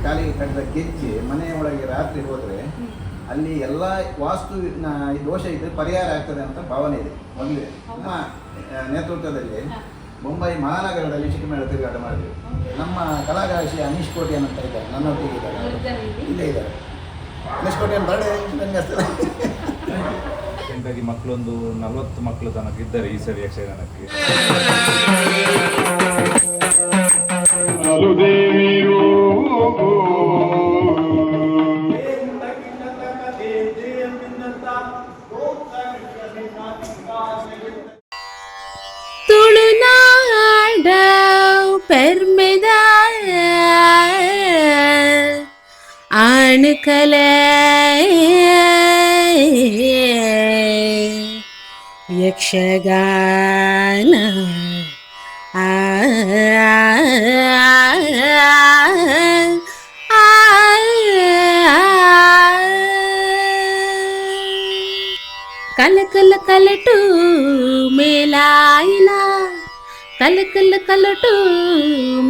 ಕಾಲಿಗೆ ಕಟ್ಟಿದ ಗೆಜ್ಜೆ ಮನೆಯ ಒಳಗೆ ರಾತ್ರಿ ಹೋದರೆ ಅಲ್ಲಿ ಎಲ್ಲ ವಾಸ್ತು ದೋಷ ಇದ್ದರೆ ಪರಿಹಾರ ಆಗ್ತದೆ ಅಂತ ಭಾವನೆ ಇದೆ ಮೊದಲಿದೆ. ನಮ್ಮ ನೇತೃತ್ವದಲ್ಲಿ ಮುಂಬೈ ಮಹಾನಗರದಲ್ಲಿ ಚಿಕ್ಕಮೇಳ ತಿರುಗಾಟ ಮಾಡಿದ್ವಿ. ನಮ್ಮ ಕಲಾಗಾಶಿ ಅನೀಶ್ ಕೋಟಿಯನ್ ಅಂತ ಇದ್ದಾರೆ, ನನ್ನೊಟ್ಟಿಗೆ ಇದ್ದಾರೆ, ಇಲ್ಲೇ ಇದ್ದಾರೆ. ಅನೀಶ್ ಕೋಟಿಯನ್ ಬರ್ಡೇ ನನಗೆ ಅಷ್ಟೇ. ಹಾಗಾಗಿ ಮಕ್ಕಳೊಂದು 40 ಮಕ್ಕಳು ತನಕ ಇದ್ದಾರೆ ಈ ಸರಿ ಯಕ್ಷಗಾನಕ್ಕೆ. ತುಳುನಾಡ ಪೆರ್ಮೆದ ಆಣಕಲೆ ಯಕ್ಷಗಾನ కలకల కలటు మేలాయిన కలకల కలటు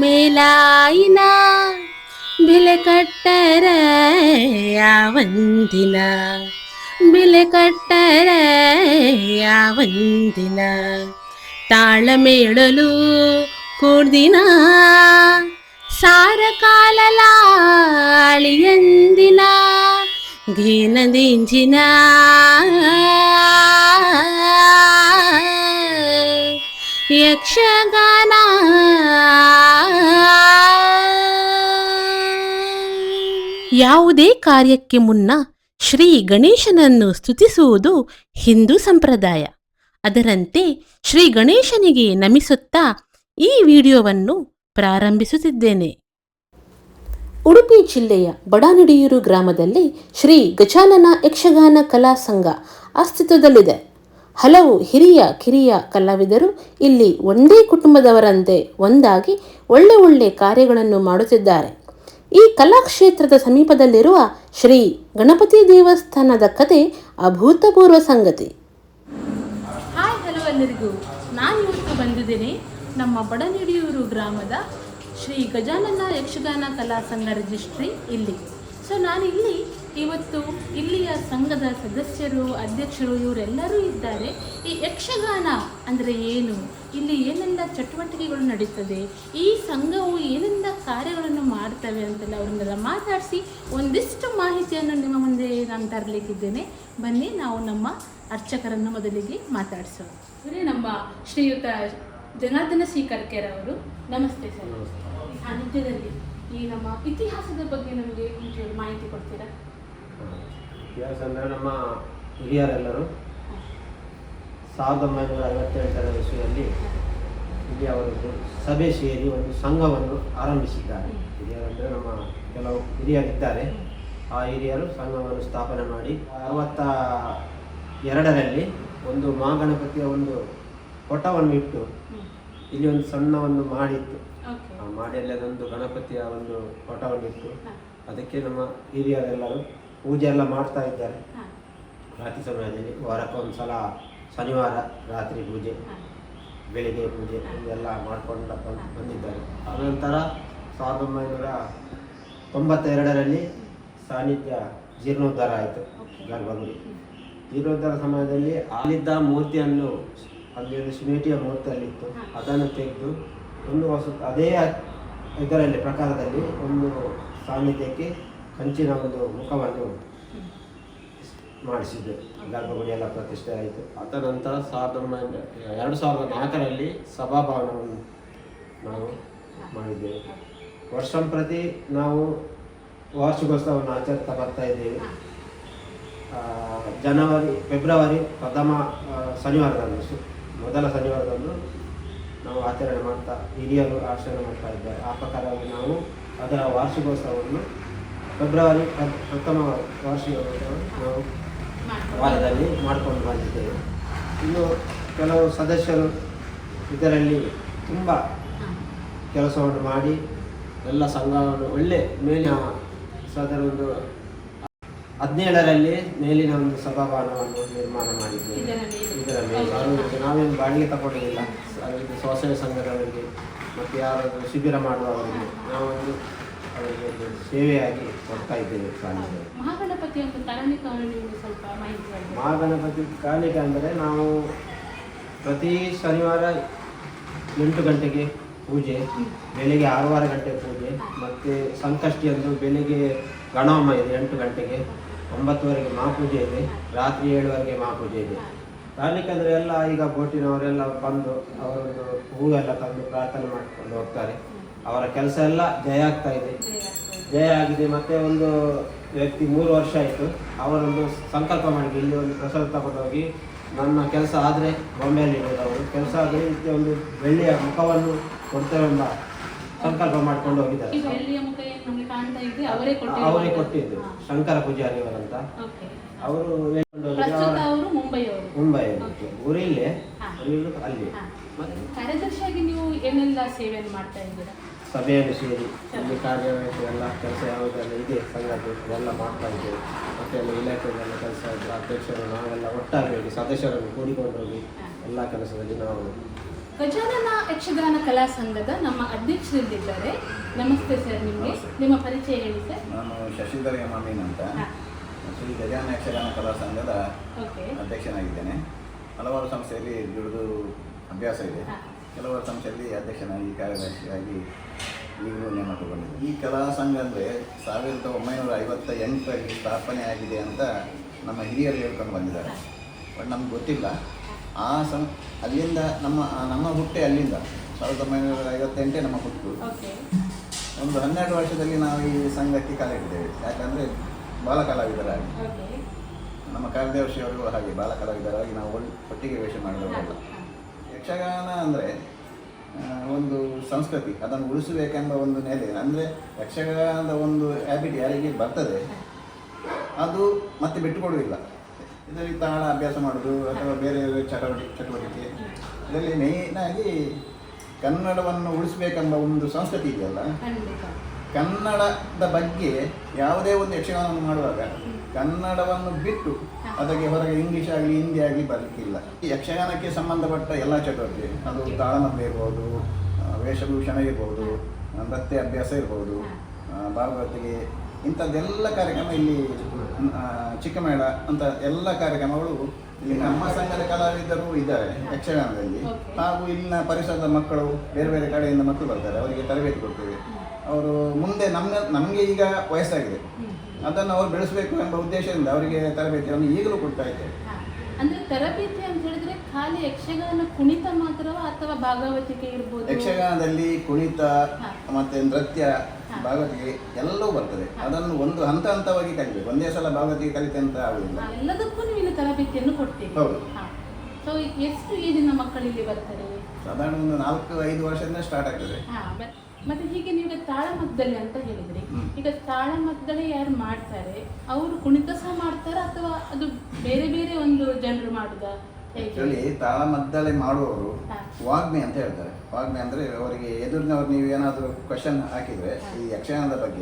మేలాయిన బిలె కట్టర యావందిన బిలె కట్టర యావందిನ ತಾಳಮೇಳಲು ಕೂಡ್ದಿನ ಸಾರಕಾಲಲಾಳಿಯಂದಿನ ಘೀನದಿಂಜಿನ ಯಕ್ಷಗಾನ ಯಾವುದೇ ಕಾರ್ಯಕ್ಕೆ ಮುನ್ನ ಶ್ರೀ ಗಣೇಶನನ್ನು ಸ್ತುತಿಸುವುದು ಹಿಂದೂ ಸಂಪ್ರದಾಯ. ಅದರಂತೆ ಶ್ರೀ ಗಣೇಶನಿಗೆ ನಮಿಸುತ್ತಾ ಈ ವಿಡಿಯೋವನ್ನು ಪ್ರಾರಂಭಿಸುತ್ತಿದ್ದೇನೆ. ಉಡುಪಿ ಜಿಲ್ಲೆಯ ಬಡಾನಡಿಯೂರು ಗ್ರಾಮದಲ್ಲಿ ಶ್ರೀ ಗಜಾನನ ಯಕ್ಷಗಾನ ಕಲಾ ಸಂಘ ಅಸ್ತಿತ್ವದಲ್ಲಿದೆ. ಹಲವು ಹಿರಿಯ ಕಿರಿಯ ಕಲಾವಿದರು ಇಲ್ಲಿ ಒಂದೇ ಕುಟುಂಬದವರಂತೆ ಒಂದಾಗಿ ಒಳ್ಳೆ ಕಾರ್ಯಗಳನ್ನು ಮಾಡುತ್ತಿದ್ದಾರೆ. ಈ ಕಲಾಕ್ಷೇತ್ರದ ಸಮೀಪದಲ್ಲಿರುವ ಶ್ರೀ ಗಣಪತಿ ದೇವಸ್ಥಾನದ ಕತೆ ಅಭೂತಪೂರ್ವ ಸಂಗತಿ. ಹಾಯ್, ಹಲೋ ಎಲ್ಲರಿಗೂ. ನಾನು ಇವತ್ತು ಬಂದಿದ್ದೇನೆ ನಮ್ಮ ಬಡನಿಡಿಯೂರು ಗ್ರಾಮದ ಶ್ರೀ ಗಜಾನನ ಯಕ್ಷಗಾನ ಕಲಾ ಸಂಘ ರಿಜಿಸ್ಟ್ರಿ ಇಲ್ಲಿ. ಸೊ ನಾನು ಇವತ್ತು ಇಲ್ಲಿಯ ಸಂಘದ ಸದಸ್ಯರು, ಅಧ್ಯಕ್ಷರು ಇವರೆಲ್ಲರೂ ಇದ್ದಾರೆ. ಈ ಯಕ್ಷಗಾನ ಅಂದರೆ ಏನು, ಇಲ್ಲಿ ಏನೆಲ್ಲ ಚಟುವಟಿಕೆಗಳು ನಡೀತದೆ, ಈ ಸಂಘವು ಏನೆಲ್ಲ ಕಾರ್ಯಗಳನ್ನು ಮಾಡ್ತವೆ ಅಂತೆಲ್ಲ ಅವರನ್ನೆಲ್ಲ ಮಾತಾಡಿಸಿ ಒಂದಿಷ್ಟು ಮಾಹಿತಿಯನ್ನು ನಿಮ್ಮ ಮುಂದೆ ನಾನು ತರಲಿಕ್ಕಿದ್ದೇನೆ. ಬನ್ನಿ, ನಾವು ನಮ್ಮ ಅರ್ಚಕರನ್ನು ಮೊದಲಿಗೆ ಮಾತಾಡಿಸೋಣ. ಇವರೇ ನಮ್ಮ ಶ್ರೀಯುತ ಜನಾರ್ದನ ಸಿ ಕರ್ಕೆರ್ ಅವರು. ನಮಸ್ತೆ ಸರ್. ಈ ಸಾನ್ನಿಧ್ಯದಲ್ಲಿ ಈ ನಮ್ಮ ಇತಿಹಾಸದ ಬಗ್ಗೆ ನಮಗೆ ಒಂಚೂರು ಮಾಹಿತಿ ಕೊಡ್ತೀರಾ? ಇತಿಹಾಸ ಅಂದರೆ ನಮ್ಮ ಹಿರಿಯರೆಲ್ಲರೂ 1958ರ ಇಸ್ವಿಯಲ್ಲಿ ಇಲ್ಲಿ ಅವರು ಸಭೆ ಸೇರಿ ಒಂದು ಸಂಘವನ್ನು ಆರಂಭಿಸಿದ್ದಾರೆ. ಹಿರಿಯರಂದರೆ ನಮ್ಮ ಕೆಲವು ಹಿರಿಯರಿದ್ದಾರೆ. ಆ ಹಿರಿಯರು ಸಂಘವನ್ನು ಸ್ಥಾಪನೆ ಮಾಡಿ 62ರಲ್ಲಿ ಒಂದು ಮಹಾಗಣಪತಿಯ ಒಂದು ಪಟವನ್ನು ಇಟ್ಟು ಇಲ್ಲಿ ಒಂದು ಸಣ್ಣವನ್ನು ಮಾಡಿತ್ತು. ಆ ಮಾಡಿಯಲ್ಲಿ ಅದೊಂದು ಗಣಪತಿಯ ಒಂದು ಪಟವನ್ನು ಇಟ್ಟು ಅದಕ್ಕೆ ನಮ್ಮ ಹಿರಿಯರೆಲ್ಲರೂ ಪೂಜೆ ಎಲ್ಲ ಮಾಡ್ತಾ ಇದ್ದಾರೆ. ರಾತ್ರಿ ಸಮಯದಲ್ಲಿ ವಾರಕ್ಕೊಂದು ಸಲ ಶನಿವಾರ ರಾತ್ರಿ ಪೂಜೆ, ಬೆಳಿಗ್ಗೆ ಪೂಜೆ ಇದೆಲ್ಲ ಮಾಡ್ಕೊಂಡು ಬಂದಿದ್ದಾರೆ. ಆನಂತರ 1992ರಲ್ಲಿ ಸಾನ್ನಿಧ್ಯ ಜೀರ್ಣೋದ್ಧಾರ ಆಯಿತು. ಗರ್ಭಗುಡಿ ಜೀರ್ಣೋದ್ಧಾರ ಸಮಯದಲ್ಲಿ ಅಲ್ಲಿದ್ದ ಮೂರ್ತಿಯನ್ನು, ಅಲ್ಲಿ ಒಂದು ಶಿಮೇಟಿಯ ಮೂರ್ತಿಯಲ್ಲಿತ್ತು, ಅದನ್ನು ತೆಗೆದು ಒಂದು ಹೊಸ ಅದೇ ಇದರಲ್ಲಿ ಪ್ರಕಾರದಲ್ಲಿ ಒಂದು ಸಾನ್ನಿಧ್ಯಕ್ಕೆ ಕಂಚಿನ ಒಂದು ಮುಖವನ್ನು ಮಾಡಿಸಿದ್ದು. ಗರ್ಭಗುಡಿ ಎಲ್ಲ ಪ್ರತಿಷ್ಠೆ ಆಯಿತು. ಅದ ನಂತರ 2004ರಲ್ಲಿ ಸಭಾಭವನವನ್ನು ನಾವು ಮಾಡಿದ್ದೇವೆ. ವರ್ಷಂಪ್ರತಿ ನಾವು ವಾರ್ಷಿಕೋತ್ಸವವನ್ನು ಆಚರಿಸ್ತಾ ಬರ್ತಾ ಇದ್ದೇವೆ. ಫೆಬ್ರವರಿ ಪ್ರಥಮ ಶನಿವಾರದಂದು, ಮೊದಲ ಶನಿವಾರದಂದು ನಾವು ಆಚರಣೆ ಮಾಡ್ತಾ ಹಿರಿಯರು ಆಚರಣೆ ಮಾಡ್ತಾ ಇದ್ದಾರೆ. ಆ ಪ್ರಕಾರವಾಗಿ ನಾವು ಅದರ ವಾರ್ಷಿಕೋತ್ಸವವನ್ನು ಫೆಬ್ರವರಿ ಪ್ರಥಮ ವಾರ್ಷಿಕೋತ್ಸವವನ್ನು ನಾವು ವಾರದಲ್ಲಿ ಮಾಡಿಕೊಂಡು ಬಂದಿದ್ದೇವೆ. ಇನ್ನು ಕೆಲವು ಸದಸ್ಯರು ಇದರಲ್ಲಿ ತುಂಬ ಕೆಲಸವನ್ನು ಮಾಡಿ ಎಲ್ಲ ಸಂಘವನ್ನು ಒಳ್ಳೆ ಮೇಲಿನ ಸಾಧಾರಣ ಒಂದು 17ರಲ್ಲಿ ಮೇಲಿನ ಒಂದು ಸಭಾಭವನವನ್ನು ನಿರ್ಮಾಣ ಮಾಡಿದ್ದೇವೆ. ಇದರ ಮೇಲೆ ನಾವೇನು ಬಾಡಿಗೆ ತಗೊಂಡಿಲ್ಲ. ಸ್ವಸಹಾಯ ಸಂಘದವರಿಗೆ ಮತ್ತು ಯಾರಾದರೂ ಶಿಬಿರ ಮಾಡುವವರಿಗೆ ನಾವೊಂದು ಅವರಿಗೆ ಒಂದು ಸೇವೆಯಾಗಿ ಕೊಡ್ತಾ ಇದ್ದೇವೆ ಕಾಣಿಕೆ. ಮಹಾಗಣಪತಿ ಅಂತ ಕಾರಣಿಕವನ್ನು ನಿಮಗೆ ಸ್ವಲ್ಪ ಮಾಹಿತಿ ಹೇಳಿ. ಮಹಾಗಣಪತಿ ಕಾಣಿಕೆ ಅಂದರೆ ನಾವು ಪ್ರತಿ ಶನಿವಾರ 8 ಗಂಟೆಗೆ ಪೂಜೆ, ಬೆಳಿಗ್ಗೆ 6:15 ಗಂಟೆ ಪೂಜೆ, ಮತ್ತು ಸಂಕಷ್ಟಿಯಂದು ಬೆಳಿಗ್ಗೆ ಗಣಹೋಮ ಇದೆ 8 ಗಂಟೆಗೆ, 9ವರೆಗೆ ಮಹಾಪೂಜೆ ಇದೆ, ರಾತ್ರಿ 7ವರೆಗೆ ಮಹಾಪೂಜೆ ಇದೆ. ಕಾಣಿಕೆ ಅಂದರೆ ಎಲ್ಲ ಈಗ ಬೋಟಿನವರೆಲ್ಲ ಬಂದು ಅವರೊಂದು ಹೂವೆಲ್ಲ ತಂದು ಪ್ರಾರ್ಥನೆ ಮಾಡಿಕೊಂಡು ಹೋಗ್ತಾರೆ. ಅವರ ಕೆಲಸ ಎಲ್ಲ ಜಯ ಆಗ್ತಾ ಇದೆ, ಜಯ ಆಗಿದೆ. ಮತ್ತು ಒಂದು ವ್ಯಕ್ತಿ 3 ವರ್ಷ ಆಯಿತು, ಅವರೊಂದು ಸಂಕಲ್ಪ ಮಾಡಿ ಇಲ್ಲಿ ಒಂದು ಪ್ರಸಾದ ತಗೊಂಡು ಹೋಗಿ ನನ್ನ ಕೆಲಸ ಆದರೆ ಬೊಂಬೆಯಲ್ಲಿ ಇಡೋದು, ಅವರು ಕೆಲಸ ಆದರೆ ಇದಕ್ಕೆ ಒಂದು ಬೆಳ್ಳಿಯ ಮುಖವನ್ನು ಕೊಡ್ತೇವೆಂಬ ಸಂಕಲ್ಪ ಮಾಡ್ಕೊಂಡು ಹೋಗಿದ್ದಾರೆ. ಈ ಬೆಳ್ಳಿಯ ಮುಖ ಏನು ನಮಗೆ ಕಾಣ್ತಾ ಇದೆ, ಅವರೇ ಅವರೇ ಕೊಟ್ಟಿದ್ದು ಶಂಕರ ಪೂಜಾರಿ ಅವರಂತ. ಅವರು ಅವರು ಮುಂಬೈ ಊರಿಲ್ಲೇ ಅಲ್ಲಿ ಕಾರ್ಯದರ್ಶಿಯಾಗಿ ನೀವು ಏನೆಲ್ಲ ಸೇವೆಯನ್ನು ಮಾಡ್ತಾ ಇದ್ದೀರಾ? ಸಭೆಯಲ್ಲಿ ಸೇರಿ ಇಲ್ಲಿ ಕಾರ್ಯವಹಿಸಿ ಎಲ್ಲ ಕೆಲಸ ಯಾವುದೆಲ್ಲ ಇದೆ ಸಂಘದ್ದು ಎಲ್ಲ ಮಾಡ್ತಾ ಇದ್ದೇವೆ. ಮತ್ತು ಎಲ್ಲ ಇಲಾಖೆಗೆಲ್ಲ ಕೆಲಸ ಇದ್ದರೆ ಅಧ್ಯಕ್ಷರು ನಾವೆಲ್ಲ ಒಟ್ಟಾಗಿ ಹೋಗಿ ಸದಸ್ಯರನ್ನು ಕೂಡಿಕೊಂಡು ಹೋಗಿ ಎಲ್ಲ ಕೆಲಸದಲ್ಲಿ ನಾವು. ಗಜಾನನ ಯಕ್ಷಗಾನ ಕಲಾ ಸಂಘದ ನಮ್ಮ ಅಧ್ಯಕ್ಷರಿದ್ದಾರೆ. ನಮಸ್ತೆ ಸರ್, ನಿಮಗೆ ನಿಮ್ಮ ಪರಿಚಯ ಹೇಳಿ ಸರ್. ನಾನು ಶಶಿಧರ ಎಮಾಮೀನ್ ಅಂತ ಶ್ರೀ ಗಜಾನನ ಯಕ್ಷಗಾನ ಕಲಾ ಸಂಘದ ಅಧ್ಯಕ್ಷನಾಗಿದ್ದೇನೆ. ಹಲವಾರು ಸಂಸ್ಥೆಯಲ್ಲಿ ದುಡಿದು ಅಭ್ಯಾಸ ಇದೆ. ಕೆಲವರು ಸಂಸ್ಥೆಯಲ್ಲಿ ಅಧ್ಯಕ್ಷನಾಗಿ ಕಾರ್ಯದರ್ಶಿಯಾಗಿ ಈಗಲೂ ನೇಮಕಗೊಂಡಿದೆ. ಈ ಕಲಾ ಸಂಘ ಅಂದರೆ 1958ರಲ್ಲಿ ಸ್ಥಾಪನೆ ಆಗಿದೆ ಅಂತ ನಮ್ಮ ಹಿರಿಯರು ಹೇಳ್ಕೊಂಡು ಬಂದಿದ್ದಾರೆ. ಬಟ್ ನಮ್ಗೆ ಗೊತ್ತಿಲ್ಲ. ಅಲ್ಲಿಂದ ನಮ್ಮ ಹುಟ್ಟೆ ಅಲ್ಲಿಂದ 1958 ನಮ್ಮ ಹುಟ್ಟು. ಒಂದು 12 ವರ್ಷದಲ್ಲಿ ನಾವು ಈ ಸಂಘಕ್ಕೆ ಕಾಲಿಟ್ಟಿದ್ದೇವೆ. ಯಾಕಂದರೆ ಬಾಲ ಕಲಾವಿದರಾಗಿ ನಮ್ಮ ಕಾರ್ಯದರ್ಶಿಯವರು ಹಾಗೆ ಬಾಲ ಕಲಾವಿದರಾಗಿ ನಾವು ಒಟ್ಟಿಗೆ ವೇಷ ಮಾಡಿದವರಲ್ಲ. ಯಕ್ಷಗಾನ ಅಂದರೆ ಒಂದು ಸಂಸ್ಕೃತಿ, ಅದನ್ನು ಉಳಿಸಬೇಕೆಂಬ ಒಂದು ನೆಲೆ. ಅಂದರೆ ಯಕ್ಷಗಾನದ ಒಂದು ಹ್ಯಾಬಿಟ್ ಯಾರಿಗೆ ಬರ್ತದೆ ಅದು ಮತ್ತೆ ಬಿಟ್ಟುಕೊಡುವುದಿಲ್ಲ. ಇದರಲ್ಲಿ ತಾಳ ಅಭ್ಯಾಸ ಮಾಡೋದು ಅಥವಾ ಬೇರೆ ಚಟುವಟಿಕೆ ಇದರಲ್ಲಿ ಮೇಯ್ನಾಗಿ ಕನ್ನಡವನ್ನು ಉಳಿಸಬೇಕೆಂಬ ಒಂದು ಸಂಸ್ಕೃತಿ ಇದೆಯಲ್ಲ. ಕನ್ನಡದ ಬಗ್ಗೆ ಯಾವುದೇ ಒಂದು ಯಕ್ಷಗಾನವನ್ನು ಮಾಡುವಾಗ ಕನ್ನಡವನ್ನು ಬಿಟ್ಟು ಅದಕ್ಕೆ ಹೊರಗೆ ಇಂಗ್ಲೀಷ್ ಆಗಲಿ ಹಿಂದಿ ಆಗಲಿ ಬರಲಿಕ್ಕಿಲ್ಲ. ಈ ಯಕ್ಷಗಾನಕ್ಕೆ ಸಂಬಂಧಪಟ್ಟ ಎಲ್ಲ ಚಟುವಟಿಕೆ, ಅದು ತಾಳಮದ್ದ ಇರ್ಬೋದು, ವೇಷಭೂಷಣ ಇರ್ಬೋದು, ನೃತ್ಯ ಅಭ್ಯಾಸ ಇರ್ಬೋದು, ಭಾಗವತಿಗೆ, ಇಂಥದ್ದೆಲ್ಲ ಕಾರ್ಯಕ್ರಮ ಇಲ್ಲಿ ಚಿಕ್ಕಮೇಳ ಅಂತ ಎಲ್ಲ ಕಾರ್ಯಕ್ರಮಗಳು ಇಲ್ಲಿ ನಮ್ಮ ಸಂಘದ ಕಲಾವಿದರು ಇದ್ದಾರೆ ಯಕ್ಷಗಾನದಲ್ಲಿ. ಹಾಗೂ ಇಲ್ಲಿನ ಪರಿಸರದ ಮಕ್ಕಳು ಬೇರೆ ಬೇರೆ ಕಡೆಯಿಂದ ಮಕ್ಕಳು ಬರ್ತಾರೆ, ಅವರಿಗೆ ತರಬೇತಿ ಕೊಡ್ತೇವೆ. ಅವರು ಮುಂದೆ ನಮಗೆ ಈಗ ವಯಸ್ಸಾಗಿದೆ, ಅದನ್ನು ಅವರು ಬೆಳೆಸಬೇಕು ಎಂಬ ಉದ್ದೇಶದಿಂದ ಅವರಿಗೆ ತರಬೇತಿಯನ್ನು ಈಗಲೂ ಕೊಡ್ತಾ ಇದ್ದೇವೆ. ಅಂದ್ರೆ ತರಬೇತಿ ಅಂತ ಹೇಳಿದ್ರೆ ಖಾಲಿ ಯಕ್ಷಗಾನ ಕುಣಿತ ಮಾತ್ರವಾ ಅಥವಾ ಭಾಗವತಿಕೆ ಇರ್ಬೋದು? ಯಕ್ಷಗಾನದಲ್ಲಿ ಕುಣಿತ ಮತ್ತೆ ನೃತ್ಯ, ಭಾಗವತಿಕೆ ಎಲ್ಲವೂ ಬರ್ತದೆ. ಅದನ್ನು ಒಂದು ಹಂತವಾಗಿ ಕಲಿಬೇಕು. ಒಂದೇ ಸಲ ಭಾಗವತಿಕೆ ಕಲಿತೆ ಅಂತ ಆಗುದಿಲ್ಲ. ಎಲ್ಲದಕ್ಕೂ ನೀವು ಇಲ್ಲಿ ತರಬೇತಿಯನ್ನು ಕೊಡ್ತೀವಿ. ಹೌದು. ಸೊ ಎಷ್ಟು ಏಜಿನ ಮಕ್ಕಳು ಇಲ್ಲಿ ಬರ್ತಾರೆ? ಸಾಧಾರಣ ಒಂದು 4-5 ವರ್ಷದಿಂದ ಸ್ಟಾರ್ಟ್ ಆಗ್ತದೆ. ಮತ್ತೆ ಹೀಗೆ ನೀವು ತಾಳಮದ್ದಲೆ ಅಂತ ಹೇಳಿದ್ರಿ. ಈಗ ತಾಳಮದ್ದಲೆ ಯಾರು ಮಾಡ್ತಾರೆ ಅವರು ಕುಣಿತ ಸಹ ಮಾಡ್ತಾರ ಅಥವಾ ಅದು ಬೇರೆ ಬೇರೆ ಒಂದು ಜನರು ಮಾಡುದ? ಆಕ್ಚುಲಿ ತಾಳಮದ್ದಲೆ ಮಾಡುವವರು ವಾಗ್ಮಿ ಅಂತ ಹೇಳ್ತಾರೆ. ವಾಗ್ಮಿ ಅಂದ್ರೆ ಅವರಿಗೆ ಎದುರಿನವ್ರು ನೀವು ಏನಾದರೂ ಕ್ವಶನ್ ಹಾಕಿದ್ರೆ ಈ ಯಕ್ಷಗಾನದ ಬಗ್ಗೆ,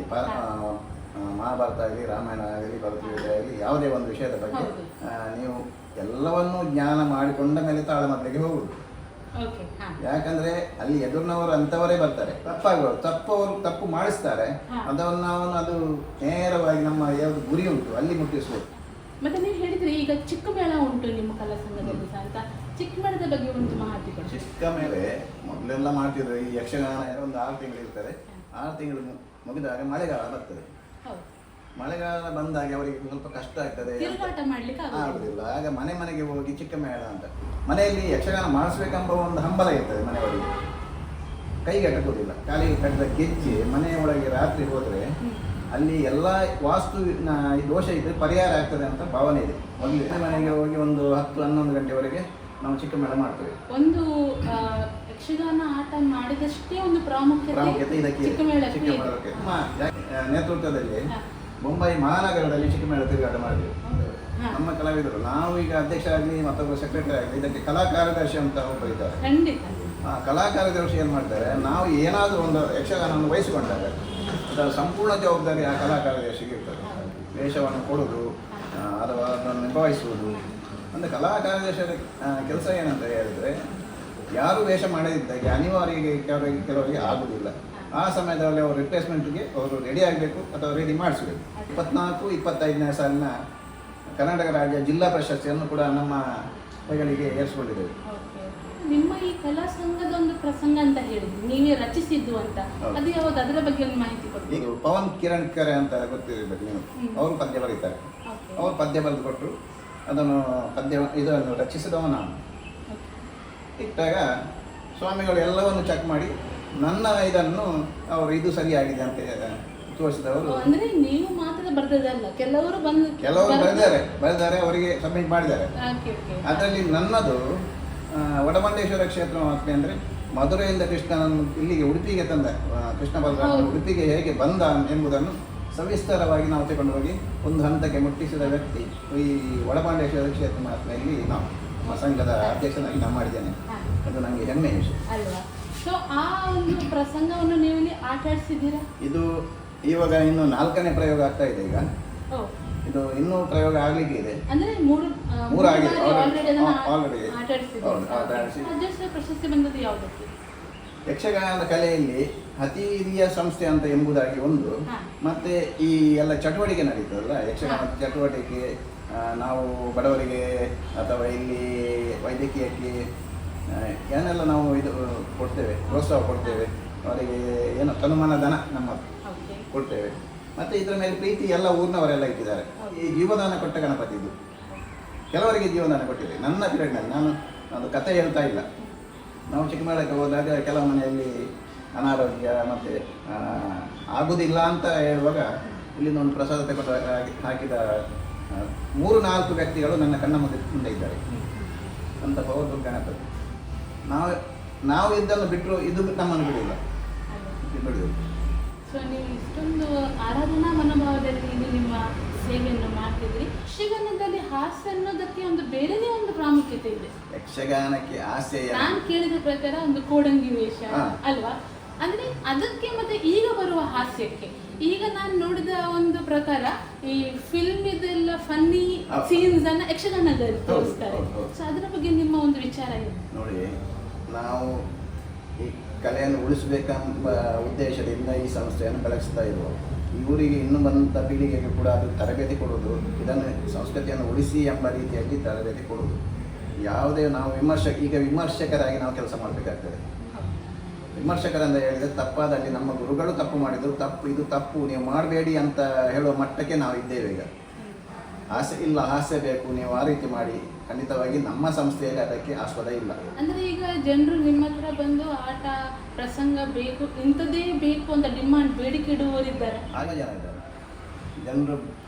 ಮಹಾಭಾರತ ಆಗಲಿ, ರಾಮಾಯಣ ಆಗಲಿ, ಭರತಗೀತೆ ಆಗಲಿ, ಯಾವುದೇ ಒಂದು ವಿಷಯದ ಬಗ್ಗೆ ನೀವು ಎಲ್ಲವನ್ನೂ ಜ್ಞಾನ ಮಾಡಿಕೊಂಡ ಮೇಲೆ ತಾಳಮದ್ದಲೆಗೆ ಹೋಗುದು. ಯಾಕಂದ್ರೆ ಅಲ್ಲಿ ಎದುರಿನವರು ಅಂತವರೇ ಬರ್ತಾರೆ. ತಪ್ಪು ಮಾಡಿಸ್ತಾರೆ, ಅದನ್ನು ಅದು ನೇರವಾಗಿ ನಮ್ಮ ಯಾವ್ದು ಗುರಿ ಉಂಟು ಅಲ್ಲಿ ಮುಟ್ಟಿಸ್ಬೋದು. ಮತ್ತೆ ನೀವು ಹೇಳಿದ್ರೆ ಈಗ ಚಿಕ್ಕ ಮೇಳ ಉಂಟು ನಿಮ್ಮ ಕಲಾ ಸಂಘದಲ್ಲಿ ಸಹ ಅಂತ. ಚಿಕ್ಕ ಮೇಳದ ಬಗ್ಗೆ ಒಂದು ಮಾಹಿತಿ ಕೊಡಿ. ಚಿಕ್ಕ ಮೇಲೆ ಮೊದಲೆಲ್ಲ ಮಾಡ್ತಿದ್ರು. ಈ ಯಕ್ಷಗಾನ ಒಂದು 6 ತಿಂಗಳು ಇರ್ತದೆ. 6 ತಿಂಗಳು ಮುಗಿದಾಗ ಮಳೆಗಾಲ ಬರ್ತದೆ. ಮಳೆಗಾಲ ಬಂದಾಗ ಅವರಿಗೆ ಸ್ವಲ್ಪ ಕಷ್ಟ ಆಗ್ತದೆ, ಆಗುದಿಲ್ಲ. ಆಗ ಮನೆಗೆ ಹೋಗಿ ಚಿಕ್ಕ ಮೇಳ ಅಂತ ಮನೆಯಲ್ಲಿ ಯಕ್ಷಗಾನ ಮಾಡಿಸ್ಬೇಕೆಂಬ ಒಂದು ಹಂಬಲ ಇರ್ತದೆ ಮನೆಯವರಿಗೆ. ಕೈಗೆ ಕಟ್ಟುವುದಿಲ್ಲ, ಕಾಲಿಗೆ ಕಟ್ಟಿದ ಗೆಜ್ಜೆ ಮನೆಯ ಒಳಗೆ ರಾತ್ರಿ ಹೋದರೆ ಅಲ್ಲಿ ಎಲ್ಲ ವಾಸ್ತು ದೋಷ ಇದ್ರೆ ಪರಿಹಾರ ಆಗ್ತದೆ ಅಂತ ಭಾವನೆ ಇದೆ. ಮೊದಲು ಮನೆಗೆ ಹೋಗಿ ಒಂದು 10-11 ಗಂಟೆವರೆಗೆ ನಾವು ಚಿಕ್ಕ ಮೇಳ ಮಾಡ್ತೇವೆ. ಒಂದು ಯಕ್ಷಗಾನ ಆಟ ಮಾಡಿದಷ್ಟೇ ಒಂದು ಪ್ರಾಮುಖ್ಯತೆ ಇದಕ್ಕೆ ಚಿಕ್ಕ ಮೇಳಕ್ಕೆ. ನೇತೃತ್ವದಲ್ಲಿ ಮುಂಬೈ ಮಹಾನಗರದಲ್ಲಿ ಚಿಕ್ಕ ಮೇಳ ತಿರುಗಾಟ ಮಾಡಿದ್ವಿ ನಮ್ಮ ಕಲಾವಿದರು. ನಾವು ಈಗ ಅಧ್ಯಕ್ಷರಾಗಲಿ ಮತ್ತೊಬ್ಬ ಸೆಕ್ರೆಟರಿ ಆಗಲಿ ಇದಕ್ಕೆ ಕಲಾ ಕಾರ್ಯದರ್ಶಿ ಅಂತ ಒಬ್ಬರು ಇದ್ದಾರೆ. ಕಲಾ ಕಾರ್ಯದರ್ಶಿ ಏನು ಮಾಡ್ತಾರೆ, ನಾವು ಏನಾದರೂ ಒಂದು ಯಕ್ಷಗಾನವನ್ನು ವಹಿಸಿಕೊಂಡಾಗ ಅದರ ಸಂಪೂರ್ಣ ಜವಾಬ್ದಾರಿ ಆ ಕಲಾ ಕಾರ್ಯದರ್ಶಿಗೆ ಇರ್ತದೆ. ವೇಷವನ್ನು ಕೊಡೋದು ಅಥವಾ ಅದನ್ನು ನಿಭಾಯಿಸುವುದು. ಅಂದರೆ ಕಲಾ ಕಾರ್ಯದರ್ಶಿಯ ಕೆಲಸ ಏನಂತ ಹೇಳಿದರೆ, ಯಾರು ವೇಷ ಮಾಡದಿದ್ದಾಗೆ ಅನಿವಾರ್ಯ ಕೆಲವರಿಗೆ ಆಗುವುದಿಲ್ಲ. ಆ ಸಮಯದಲ್ಲಿ ಅವರು ರಿಪ್ಲೇಸ್ಮೆಂಟ್ಗೆ ಅವರು ರೆಡಿ ಆಗಬೇಕು ಅಥವಾ ರೆಡಿ ಮಾಡಿಸಬೇಕು. 24-25ನೇ ಸಾಲಿನ ಕರ್ನಾಟಕ ರಾಜ್ಯ ಜಿಲ್ಲಾ ಪ್ರಶಸ್ತಿಯನ್ನು ಕೂಡ ನಮ್ಮ ಹೆಗಲಿಗೆ ಏರಿಸಿಕೊಂಡಿದ್ದೇವೆ. ನಿಮ್ಮ ಈ ಕಲಾ ಸಂಘದ ಒಂದು ಪ್ರಸಂಗ ಅಂತ ಹೇಳಿದ್ರಿ, ನೀವೇ ರಚಿಸಿದ್ದು ಅಂತ, ಅದು ಯಾವುದು, ಅದರ ಬಗ್ಗೆ ಒಂದು ಮಾಹಿತಿ ಕೊಡಿ. ಈಗ ಪವನ್ ಕಿರಣ್ ಅಂತ ಗೊತ್ತಿರಬೇಕು ನೀವು, ಅವರು ಪದ್ಯ ಬರೀತಾರೆ. ಅವರು ಪದ್ಯ ಬರೆದು ಕೊಟ್ಟರು, ಅದನ್ನು ಇದನ್ನು ರಚಿಸಿದವ ನಾನು. ಇಟ್ಟಾಗ ಸ್ವಾಮಿಗಳು ಎಲ್ಲವನ್ನು ಚೆಕ್ ಮಾಡಿ ನನ್ನ ಇದನ್ನು ಅವರು ಇದು ಸರಿಯಾಗಿದೆ ಅಂತ ತೋರಿಸಿದವರು. ಅಂದ್ರೆ ನೀವು ಮಾತ್ರ ಬರೆದದಲ್ಲ, ಕೆಲವರು ಬರೆದಿದ್ದಾರೆ, ಅವರಿಗೆ ಸಬ್ಮಿಟ್ ಮಾಡಿದ್ದಾರೆ. ಅದರಲ್ಲಿ ನನ್ನದು ವಡಮಂಡೇಶ್ವರ ಕ್ಷೇತ್ರ ಮಹಾತ್ಮೆ ಅಂದರೆ ಮಧುರೆಯಿಂದ ಕೃಷ್ಣನನ್ನು ಇಲ್ಲಿಗೆ ಉಡುಪಿಗೆ ತಂದ, ಕೃಷ್ಣ ಬಲರಾಮ ಉಡುಪಿಗೆ ಹೇಗೆ ಬಂದ ಎಂಬುದನ್ನು ಸವಿಸ್ತಾರವಾಗಿ ನಾವು ತಗೊಂಡು ಹೋಗಿ ಒಂದು ಹಂತಕ್ಕೆ ಮುಟ್ಟಿಸಿದ ವ್ಯಕ್ತಿ ಈ ವಡಮಂಡೇಶ್ವರ ಕ್ಷೇತ್ರ ಮಹಾತ್ಮೆಯಲ್ಲಿ ನಾವು ನಮ್ಮ ಸಂಘದ ಅಧ್ಯಕ್ಷನಾಗಿ ನಾನು ಮಾಡಿದ್ದೇನೆ. ಅದು ನನಗೆ ಹೆಮ್ಮೆ ವಿಷಯ ಅಲ್ವಾ. ಸೊ ಆ ಒಂದು ಪ್ರಸಂಗವನ್ನು ನೀವು ಇಲ್ಲಿ ಆಟ ಆಡಿಸಿದ್ದೀರಾ? ಇದು ಇವಾಗ ಇನ್ನು 4ನೇ ಪ್ರಯೋಗ ಆಗ್ತಾ ಇದೆ. ಈಗ ಇದು ಇನ್ನೂ ಪ್ರಯೋಗ ಆಗಲಿಕ್ಕೆ ಇದೆ. ಅಂದ್ರೆ ಮೂರು ಆಗಿದೆ ಆಲ್ರೆಡಿ. ಪ್ರಶಸ್ತಿ ಬಂದದ್ದು ಯಾವುದಕ್ಕೆ? ಯಕ್ಷಗಾನದ ಕಲೆಯಲ್ಲಿ ಅತಿ ಹಿರಿಯ ಸಂಸ್ಥೆ ಅಂತ ಎಂಬುದಾಗಿ ಒಂದು, ಮತ್ತೆ ಈ ಎಲ್ಲ ಚಟುವಟಿಕೆ ನಡೀತದಲ್ಲ, ಯಕ್ಷಗಾನದ ಚಟುವಟಿಕೆ ನಾವು ಬಡವರಿಗೆ ಅಥವಾ ಇಲ್ಲಿ ವೈದ್ಯಕೀಯಕ್ಕೆ ಏನೆಲ್ಲ ನಾವು ಇದು ಕೊಡ್ತೇವೆ, ಪ್ರೋತ್ಸಾಹ ಕೊಡ್ತೇವೆ, ಅವರಿಗೆ ಏನು ತನುಮಾನ ಧನ ನಮ್ಮ ಕೊಡ್ತೇವೆ. ಮತ್ತು ಇದರ ಮೇಲೆ ಪ್ರೀತಿ ಎಲ್ಲ ಊರಿನವರೆಲ್ಲ ಇಟ್ಟಿದ್ದಾರೆ. ಈ ಜೀವದಾನ ಕೊಟ್ಟ ಗಣಪತಿ ಇದು, ಕೆಲವರಿಗೆ ಜೀವದಾನ ಕೊಟ್ಟಿದೆ. ನನ್ನ ಪೀರಿಯಡ್ನಲ್ಲಿ ನಾನು ಅದು ಕಥೆ ಹೇಳ್ತಾ ಇಲ್ಲ. ನಾವು ಚಿಕ್ಕಮೇಳಕ್ಕೆ ಹೋದಾಗ ಕೆಲವು ಮನೆಯಲ್ಲಿ ಅನಾರೋಗ್ಯ ಮತ್ತು ಆಗುವುದಿಲ್ಲ ಅಂತ ಹೇಳುವಾಗ ಇಲ್ಲಿಂದ ಒಂದು ಪ್ರಸಾದ ತಗೊಂಡು ಹಾಕಿದ 3-4 ವ್ಯಕ್ತಿಗಳು ನನ್ನ ಕಣ್ಣ ಮುಂದೆ ಇದ್ದಾರೆ. ಅಂತ ಪವರ್ ಗಣಪತಿ. ನಾವು ಇದನ್ನು ಬಿಟ್ಟರು ಇದು ನಮ್ಮನ್ನು ಬಿಡಿಲ್ಲ. ಸೊ ನೀವು ಇಷ್ಟೊಂದು ಆರಾಧನಾ ಮನೋಭಾವದಲ್ಲಿ ನಿಮ್ಮ ಸೇವೆಯನ್ನು ಮಾಡ್ತಿದ್ರಿ. ಯಕ್ಷಗಾನದಲ್ಲಿ ಹಾಸ್ಯ ಅನ್ನೋದಕ್ಕೆ ಒಂದು ಬೇರೆನೇ ಒಂದು ಪ್ರಾಮುಖ್ಯತೆ ಇದೆ. ಯಕ್ಷಗಾನಕ್ಕೆ ಹಾಸ್ಯ ನಾನು ಕೇಳಿದ ಪ್ರಕಾರ ಒಂದು ಕೋಡಂಗಿ ವೇಷ ಅಲ್ವಾ, ಅಂದ್ರೆ ಅದಕ್ಕೆ ಮತ್ತೆ ಈಗ ಬರುವ ಹಾಸ್ಯಕ್ಕೆ, ಈಗ ನಾನು ನೋಡಿದ ಒಂದು ಪ್ರಕಾರ ಈ ಫಿಲ್ಮ್ ಇದೆಲ್ಲ ಫನ್ನಿ ಸೀನ್ಸ್ ಅನ್ನ ಯಕ್ಷಗಾನದಲ್ಲಿ ತೋರಿಸ್ತಾರೆ. ಸೊ ಅದರ ಬಗ್ಗೆ ನಿಮ್ಮ ಒಂದು ವಿಚಾರ ಏನು? ನೋಡಿ, ನಾವು ಈ ಕಲೆಯನ್ನು ಉಳಿಸಬೇಕೆಂಬ ಉದ್ದೇಶದಿಂದ ಈ ಸಂಸ್ಥೆಯನ್ನು ಬೆಳೆಸ್ತಾ ಇರುವ ಇವರಿಗೆ ಇನ್ನು ಬಂದ ಪೀಳಿಗೆಗೆ ಕೂಡ ಅದು ತರಬೇತಿ ಕೊಡೋದು, ಇದನ್ನು ಸಂಸ್ಕೃತಿಯನ್ನು ಉಳಿಸಿ ಎಂಬ ರೀತಿಯಲ್ಲಿ ತರಬೇತಿ ಕೊಡೋದು. ಯಾವುದೇ ನಾವು ವಿಮರ್ಶಕರಾಗಿ ನಾವು ಕೆಲಸ ಮಾಡಬೇಕಾಗ್ತದೆ. ವಿಮರ್ಶಕರಂತ ಹೇಳಿದರೆ ತಪ್ಪಾದಲ್ಲಿ ನಮ್ಮ ಗುರುಗಳು ತಪ್ಪು ಮಾಡಿದರು, ಇದು ತಪ್ಪು ನೀವು ಮಾಡಬೇಡಿ ಅಂತ ಹೇಳುವ ಮಟ್ಟಕ್ಕೆ ನಾವು ಇದ್ದೇವೆ. ಈಗ ಹಾಸ್ಯ ಬೇಕು, ನೀವು ಆ ರೀತಿ ಮಾಡಿ, ಖಂಡಿತವಾಗಿ ನಮ್ಮ ಸಂಸ್ಥೆಯಲ್ಲಿ ಅದಕ್ಕೆ ಆಸ್ಪದ ಇಲ್ಲ. ಅಂದ್ರೆ ಈಗ ಜನರು ನಿಮ್ಮ ಹತ್ರ ಬಂದು ಆಟ ಪ್ರಸಂಗ ಬೇಕು, ಇಂಥದ್ದೇ ಬೇಕು ಅಂತ ಡಿಮಾಂಡ್ ಬೇಡಿಕೆ ಇಡುವವರಿದ್ದಾರೆ. ಆಗ ಜನ ಇದ್ದಾರೆ. ಜನರು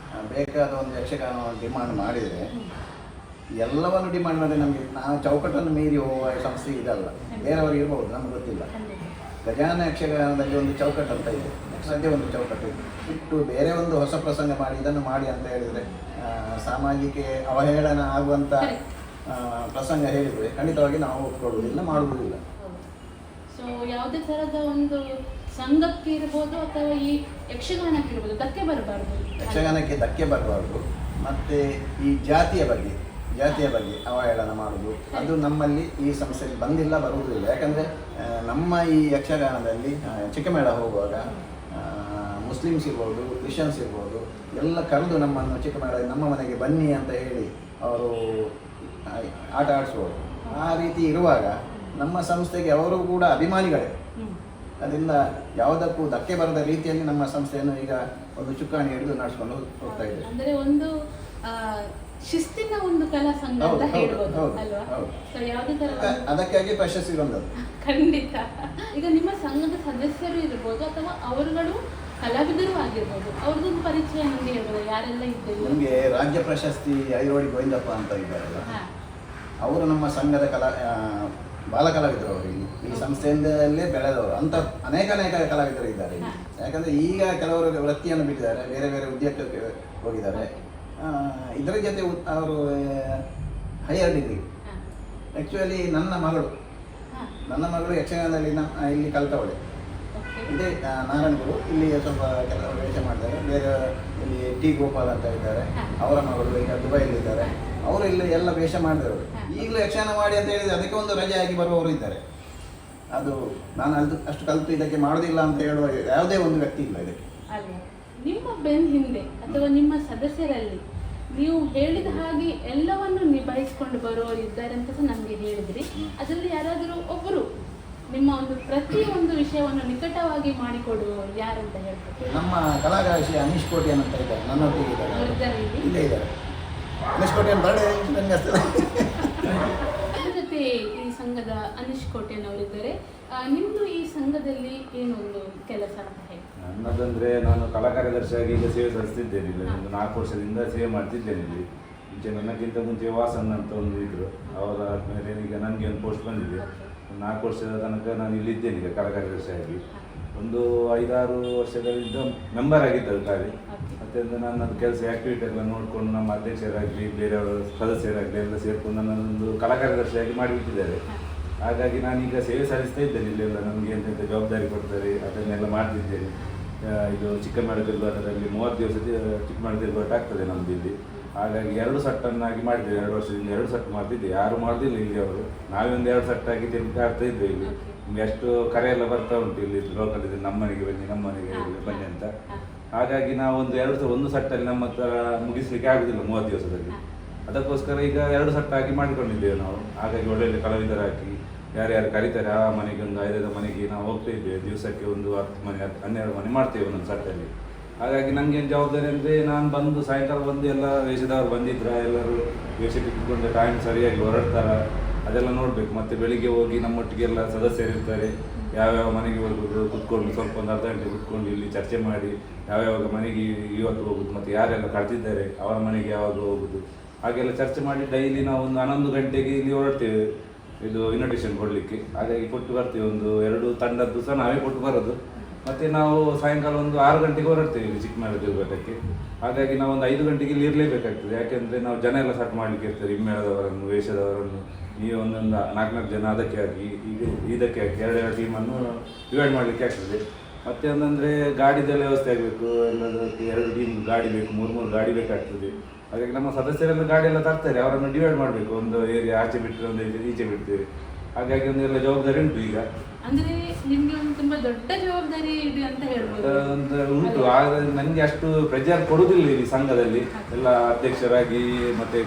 ಬೇಕಾದ ಒಂದು ಯಕ್ಷಗಾನ ಡಿಮಾಂಡ್ ಮಾಡಿದರೆ ಎಲ್ಲವನ್ನು ಡಿಮಾಂಡ್ ಮಾಡಿದರೆ ನಮಗೆ ನಾವು ಚೌಕಟ್ಟನ್ನು ಮೀರಿ ಹೋಗುವ ಸಂಸ್ಥೆ ಇದಲ್ಲ. ಬೇರೆಯವರು ಇರ್ಬೋದು, ನಮ್ಗೆ ಗೊತ್ತಿಲ್ಲ. ಗಜಾನ ಯಕ್ಷಗಾನದಲ್ಲಿ ಒಂದು ಚೌಕಟ್ಟು ಅಂತ ಇದೆ, ಸದ್ಯ ಒಂದು ಚೌಕಟ್ಟು ಇಟ್ಟು ಬೇರೆ ಒಂದು ಹೊಸ ಪ್ರಸಂಗ ಮಾಡಿ ಇದನ್ನು ಮಾಡಿ ಅಂತ ಹೇಳಿದರೆ ಸಾಮಾಜಿಕ ಅವಹೇಳನ ಆಗುವಂಥ ಪ್ರಸಂಗ ಹೇಳಿದರೆ ಖಂಡಿತವಾಗಿ ನಾವು ಒಪ್ಕೊಳ್ಳುವುದಿಲ್ಲ, ಮಾಡುವುದಿಲ್ಲ. ಸೊ ಯಾವುದೇ ಥರದ ಒಂದು ಸಂಘಕ್ಕೆ ಇರ್ಬೋದು ಅಥವಾ ಈ ಯಕ್ಷಗಾನಕ್ಕೆ ಇರ್ಬೋದು ಧಕ್ಕೆ ಬರಬಾರ್ದು, ಯಕ್ಷಗಾನಕ್ಕೆ ಧಕ್ಕೆ ಬರಬಾರ್ದು. ಮತ್ತು ಈ ಜಾತಿಯ ಬಗ್ಗೆ ಅವಹೇಳನ ಮಾಡುವುದು ಅದು ನಮ್ಮಲ್ಲಿ ಈ ಸಂಸ್ಥೆಯಲ್ಲಿ ಬಂದಿಲ್ಲ, ಬರುವುದಿಲ್ಲ. ಯಾಕಂದರೆ ನಮ್ಮ ಈ ಯಕ್ಷಗಾನದಲ್ಲಿ ಚಿಕ್ಕಮೇಳ ಹೋಗುವಾಗ ಮುಸ್ಲಿಮ್ಸ್ ಇರ್ಬೋದು, ಕ್ರಿಶ್ಚಿಯನ್ಸ್ ಇರ್ಬೋದು, ಎಲ್ಲ ಕರೆದು ನಮ್ಮನ್ನು ಚಿಕ್ಕಮೇಳ ನಮ್ಮ ಮನೆಗೆ ಬನ್ನಿ ಅಂತ ಹೇಳಿ ಅವರು ಆಟ ಆಡಿಸ್ಬೋದು. ಆ ರೀತಿ ಇರುವಾಗ ನಮ್ಮ ಸಂಸ್ಥೆಗೆ ಅವರು ಕೂಡ ಅಭಿಮಾನಿಗಳೇ. ಅದರಿಂದ ಯಾವುದಕ್ಕೂ ಧಕ್ಕೆ ಬರದ ರೀತಿಯಲ್ಲಿ ನಮ್ಮ ಸಂಸ್ಥೆಯನ್ನು ಈಗ ಒಂದು ಚುಕ್ಕಾಣಿ ಹಿಡಿದು ನಡೆಸ್ಕೊಂಡು ಹೋಗ್ತಾ ಇದೆ. ಅಂದರೆ ಒಂದು ಶಿಸ್ತಿನ ಒಂದು ಕಲಾ ಸಂಘ ಅಂತ ಹೇಳ್ಬೋದು ಅಲ್ವಾ? ಸೊ ಯಾವುದೇ ತರ ಅದಕ್ಕಾಗಿ ಪ್ರಶಸ್ತಿ ಬಂದದ್ದು ಖಂಡಿತ. ಈಗ ನಿಮ್ಮ ಸಂಘದ ಸದಸ್ಯರು ಇರ್ಬೋದು ಅಥವಾ ಅವರುಗಳು ಕಲಾವಿದರು ಆಗಿರ್ಬೋದು, ಅವ್ರದ್ದೊಂದು ಪರಿಚಯ ನಮಗೆ ಹೇಳ್ಬೋದು, ಯಾರೆಲ್ಲ ಇದ್ದಾರೆ? ನಮಗೆ ರಾಜ್ಯ ಪ್ರಶಸ್ತಿ ಐರೋಡಿ ಗೋವಿಂದಪ್ಪ ಅಂತ ಇದ್ದಾರಲ್ಲ, ಅವರು ನಮ್ಮ ಸಂಘದ ಬಾಲ ಕಲಾವಿದರು. ಅವರು ಈ ಸಂಸ್ಥೆಯಿಂದಲೇ ಬೆಳೆದವರು ಅಂತ ಅನೇಕ ಕಲಾವಿದರು ಇದ್ದಾರೆ. ಯಾಕಂದರೆ ಈಗ ಕೆಲವರು ವೃತ್ತಿಯನ್ನು ಬಿಟ್ಟಿದ್ದಾರೆ, ಬೇರೆ ಬೇರೆ ಉದ್ಯೋಗಕ್ಕೆ ಹೋಗಿದ್ದಾರೆ. ಇದರ ಜೊತೆ ಅವರು ಹೈಯರ್ ಡಿಗ್ರಿ. ಆ್ಯಕ್ಚುಲಿ ನನ್ನ ಮಗಳು ಯಕ್ಷಗಾನದಲ್ಲಿ ಇಲ್ಲಿ ಕಲ್ತವಳೆ. ಇದೇ ನಾರಾಯಣಗುರು ಇಲ್ಲಿ ಸ್ವಲ್ಪ ಕೆಲವರು ವೇಷ ಮಾಡಿದ್ದಾರೆ. ಬೇರೆ ಇಲ್ಲಿ ಟಿ ಗೋಪಾಲ್ ಅಂತ ಇದ್ದಾರೆ, ಅವರ ಮಗಳು ಈಗ ದುಬೈಲಿದ್ದಾರೆ. ಅವರು ಇಲ್ಲಿ ಎಲ್ಲ ವೇಷ ಮಾಡಿದವರು. ಈಗಲೂ ಯಕ್ಷಗಾನ ಮಾಡಿ ಅಂತ ಹೇಳಿದರೆ ಅದಕ್ಕೆ ಒಂದು ರಜೆ ಆಗಿ ಬರುವವರು ಇದ್ದಾರೆ. ಅದು ನಾನು ಅಷ್ಟು ಕಲಿತು ಇದಕ್ಕೆ ಮಾಡೋದಿಲ್ಲ ಅಂತ ಹೇಳುವ ಯಾವುದೇ ಒಂದು ವ್ಯಕ್ತಿ ಇಲ್ಲ ಇದಕ್ಕೆ. ಅಲ್ವಾ, ನಿಮ್ಮ ಬೆನ್ ಹಿಂದೆ ಅಥವಾ ನಿಮ್ಮ ಸದಸ್ಯರಲ್ಲಿ ನೀವು ಹೇಳಿದ ಹಾಗೆ ಎಲ್ಲವನ್ನು ನಿಭಾಯಿಸಿಕೊಂಡು ಬರುವವರು ಇದ್ದಾರೆ ಅಂತ ಸಹ ನಮಗೆ ಹೇಳಿದ್ರಿ. ಅದರಲ್ಲಿ ಯಾರಾದರೂ ಒಬ್ಬರು ನಿಮ್ಮ ಒಂದು ಪ್ರತಿಯೊಂದು ವಿಷಯವನ್ನು ನಿಕಟವಾಗಿ ಮಾಡಿಕೊಡುವವರು ಯಾರಂತ ಹೇಳ್ತಾರೆ? ನಮ್ಮ ಕಲಾಕಾಶಿ ಅನೀಶ್ ಕೋಟಿಯನ್ ಅಂತ ಇದ್ದಾರೆ, ನನ್ನೊಟ್ಟಿಗೆ ಇದ್ದಾರೆ, ಅವರಿದ್ದಾರೆ ಇಲ್ಲಿ? ಇಲ್ಲೇ ಇದ್ದಾರೆ. ಅನೀಶ್ ಕೋಟಿಯನ್ ಬರ್ಡೇ ನನಗೆ ಅಷ್ಟೇ. ಅದ್ರ ಜೊತೆ ಈ ಸಂಘದ ಅನೀಶ್ ಕೋಟೆನ್ ಅವರಿದ್ದಾರೆ. ನಿಮ್ಮದು ಈ ಸಂಘದಲ್ಲಿ ಏನೊಂದು ಕೆಲಸ ಅಂತ ಹೇಳಿ? ನನ್ನದಂದರೆ ನಾನು ಕಲಾ ಕಾರ್ಯದರ್ಶಿಯಾಗಿ ಈಗ ಸೇವೆ ಸಲ್ಲಿಸ್ತಿದ್ದೇನೆ. ಇಲ್ಲಿ ಒಂದು 4 ವರ್ಷದಿಂದ ಸೇವೆ ಮಾಡ್ತಿದ್ದೇನೆ ಇಲ್ಲಿ. ಮುಂಚೆ ನನಗಿಂತ ಮುಂಚೆ ವಾಸನ್ ಅಂತ ಒಂದು ಇದ್ದರು, ಅವರ ಮೇಲೆ ಈಗ ನನಗೆ ಒಂದು ಪೋಸ್ಟ್ ಬಂದಿದೆ. 4 ವರ್ಷದ ತನಕ ನಾನು ಇಲ್ಲಿದ್ದೇನೆ ಈಗ ಕಲಾ ಕಾರ್ಯದರ್ಶಿಯಾಗಿ. ಒಂದು 5-6 ವರ್ಷಗಳಿಂದ ಮೆಂಬರ್ ಆಗಿದ್ದರು ಖಾಲಿ. ಮತ್ತು ನನ್ನ ಕೆಲಸ ಆ್ಯಕ್ಟಿವಿಟಿ ಎಲ್ಲ ನೋಡಿಕೊಂಡು ನಮ್ಮ ಅಧ್ಯಕ್ಷರಾಗಲಿ ಬೇರೆಯವರ ಸದಸ್ಯರಾಗಲಿ ಎಲ್ಲ ಸೇರಿಕೊಂಡು ನನ್ನೊಂದು ಕಲಾ ಕಾರ್ಯದರ್ಶಿಯಾಗಿ ಮಾಡಿಬಿಟ್ಟಿದ್ದಾರೆ. ಹಾಗಾಗಿ ನಾನೀಗ ಸೇವೆ ಸಲ್ಲಿಸ್ತಾ ಇದ್ದೇನೆ. ಇಲ್ಲೆಲ್ಲ ನಮಗೆ ಎಂತೆಂಥ ಜವಾಬ್ದಾರಿ ಕೊಡ್ತಾರೆ ಅದನ್ನೆಲ್ಲ ಮಾಡ್ತಿದ್ದೇನೆ. ಇದು ಚಿಕ್ಕಮೇಳ ತಿರುಗಾಟದಲ್ಲಿ 30 ದಿವಸ ಚಿಕ್ಕಮೇಳ ತಿರುಗಾಟ ಆಗ್ತದೆ ನಮ್ಮದು ಇಲ್ಲಿ. ಹಾಗಾಗಿ 2 ಸಟ್ಟನ್ನಾಗಿ ಮಾಡಿದ್ದೇವೆ. 2 ವರ್ಷದಿಂದ 2 ಸಟ್ಟು ಮಾಡ್ತಿದ್ದೆ. ಯಾರು ಮಾಡೋದಿಲ್ಲ ಇಲ್ಲಿ ಅವರು. ನಾವೇ ಒಂದು 2 ಸಟ್ಟಾಗಿ ತಿರುಗಿ ಆಡ್ತಾ ಇದ್ವಿ ಇಲ್ಲಿ. ನಿಮಗೆ ಅಷ್ಟು ಕರೆ ಎಲ್ಲ ಬರ್ತಾ ಉಂಟು ಇಲ್ಲಿ ಲೋಕಲ್ ಇದೆ, ನಮ್ಮ ಮನೆಗೆ ಬನ್ನಿ, ನಮ್ಮ ಮನೆಗೆ ಬನ್ನಿ ಅಂತ. ಹಾಗಾಗಿ ನಾವು ಒಂದು ಸಟ್ಟಲ್ಲಿ ನಮ್ಮ ಹತ್ರ ಮುಗಿಸ್ಲಿಕ್ಕೆ ಆಗುದಿಲ್ಲ 30 ದಿವಸದಲ್ಲಿ. ಅದಕ್ಕೋಸ್ಕರ ಈಗ 2 ಸಟ್ಟಾಗಿ ಮಾಡಿಕೊಂಡಿದ್ದೇವೆ ನಾವು. ಹಾಗಾಗಿ ಒಳ್ಳೊಳ್ಳೆ ಕಲಾವಿದರಾಗಿ ಯಾರ್ಯಾರು ಕರೀತಾರೆ ಆ ಮನೆಗೆ ಒಂದು 5 ಮನೆಗೆ ನಾವು ಹೋಗ್ತಾ ಇದ್ದೇವೆ. ದಿವಸಕ್ಕೆ ಒಂದು 10 ಮನೆ 12 ಮನೆ ಮಾಡ್ತೇವೆ ಒಂದೊಂದು ಸಟ್ಟಲ್ಲಿ. ಹಾಗಾಗಿ ನನಗೇನು ಜವಾಬ್ದಾರಿ ಅಂದರೆ ನಾನು ಬಂದು ಸಾಯಂಕಾಲ ಬಂದು ಎಲ್ಲ ವೇಷದವರು ಬಂದಿದ್ರ ಎಲ್ಲರೂ ವೇಷಕ್ಕೆ ಕುತ್ಕೊಂಡು ಟೈಮ್ ಸರಿಯಾಗಿ ಹೊರಡ್ತಾರ ಅದೆಲ್ಲ ನೋಡಬೇಕು. ಮತ್ತು ಬೆಳಿಗ್ಗೆ ಹೋಗಿ ನಮ್ಮೊಟ್ಟಿಗೆ ಎಲ್ಲ ಸದಸ್ಯರಿರ್ತಾರೆ, ಯಾವ್ಯಾವ ಮನೆಗೆ ಹೋಗೋದು ಕುತ್ಕೊಂಡು ಸ್ವಲ್ಪ ಒಂದು ಅರ್ಧ ಗಂಟೆ ಕುತ್ಕೊಂಡು ಇಲ್ಲಿ ಚರ್ಚೆ ಮಾಡಿ ಯಾವ್ಯಾವ ಮನೆಗೆ ಇವತ್ತು ಹೋಗೋದು ಮತ್ತು ಯಾರೆಲ್ಲ ಕಳೆದಿದ್ದಾರೆ ಅವರ ಮನೆಗೆ ಯಾವಾಗ ಹೋಗೋದು ಹಾಗೆಲ್ಲ ಚರ್ಚೆ ಮಾಡಿ ಡೈಲಿ ನಾವು ಒಂದು 11 ಗಂಟೆಗೆ ಇಲ್ಲಿ ಹೊರಡ್ತೇವೆ ಇದು ಇನ್ವಿಟೇಷನ್ ಕೊಡಲಿಕ್ಕೆ. ಹಾಗಾಗಿ ಕೊಟ್ಟು ಬರ್ತೇವೆ. ಒಂದು 2 ತಂಡದ್ದು ಸಹ ನಾವೇ ಕೊಟ್ಟು ಬರೋದು. ಮತ್ತು ನಾವು ಸಾಯಂಕಾಲ ಒಂದು 6 ಗಂಟೆಗೆ ಹೊರಡ್ತೇವೆ ಇಲ್ಲಿ ಚಿಕ್ಕಮೇಳ ತಿರುಗಾಟಕ್ಕೆ. ಹಾಗಾಗಿ ನಾವು ಒಂದು 5 ಗಂಟೆಗೆ ಇಲ್ಲಿ ಇರಲೇಬೇಕಾಗ್ತದೆ. ಯಾಕೆಂದರೆ ನಾವು ಜನ ಎಲ್ಲ ಸಟ್ ಮಾಡಲಿಕ್ಕೆ ಇರ್ತಾರೆ, ಹಿಮ್ಮೇಳದವರನ್ನು ವೇಷದವರನ್ನು ಈ ಒಂದೊಂದು 4-4 ಜನ ಅದಕ್ಕೆ ಹಾಕಿ ಈಗ ಇದಕ್ಕೆ ಹಾಕಿ 2 ಟೀಮನ್ನು ಡಿವೈಡ್ ಮಾಡಲಿಕ್ಕೆ ಆಗ್ತದೆ. ಮತ್ತು ಒಂದಂದರೆ ಗಾಡಿದೆಲ್ಲ ವ್ಯವಸ್ಥೆ ಆಗಬೇಕು. ಎಲ್ಲದಕ್ಕೆ 2 ಟೀಮ್ ಗಾಡಿ ಬೇಕು, 3 ಗಾಡಿ ಬೇಕಾಗ್ತದೆ. ಹಾಗಾಗಿ ನಮ್ಮ ಸದಸ್ಯರೆಲ್ಲ ಗಾಡಿ ಎಲ್ಲ ತರ್ತಾರೆ, ಅವರನ್ನು ಡಿವೈಡ್ ಮಾಡಬೇಕು. ಒಂದು ಏರಿಯಾ ಆಚೆ ಬಿಟ್ಟರೆ ಒಂದು ಈಚೆ ಬಿಡ್ತೇವೆ. ಹಾಗಾಗಿ ಒಂದೆಲ್ಲ ಜವಾಬ್ದಾರಿ ಉಂಟು ಈಗ. ಅಂದ್ರೆ ನಿಮ್ಗೆ ಒಂದು ತುಂಬಾ ದೊಡ್ಡ ಜವಾಬ್ದಾರಿ ಇದೆ ಅಂತ ಹೇಳ್ಬೋದು. ಉಂಟು. ಆದರೆ ನನಗೆ ಅಷ್ಟು ಪ್ರೆಜರ್ ಕೊಡುವುದಿಲ್ಲ ಈ ಸಂಘದಲ್ಲಿ. ಎಲ್ಲ ಅಧ್ಯಕ್ಷರಾಗಿ ಮತ್ತೆ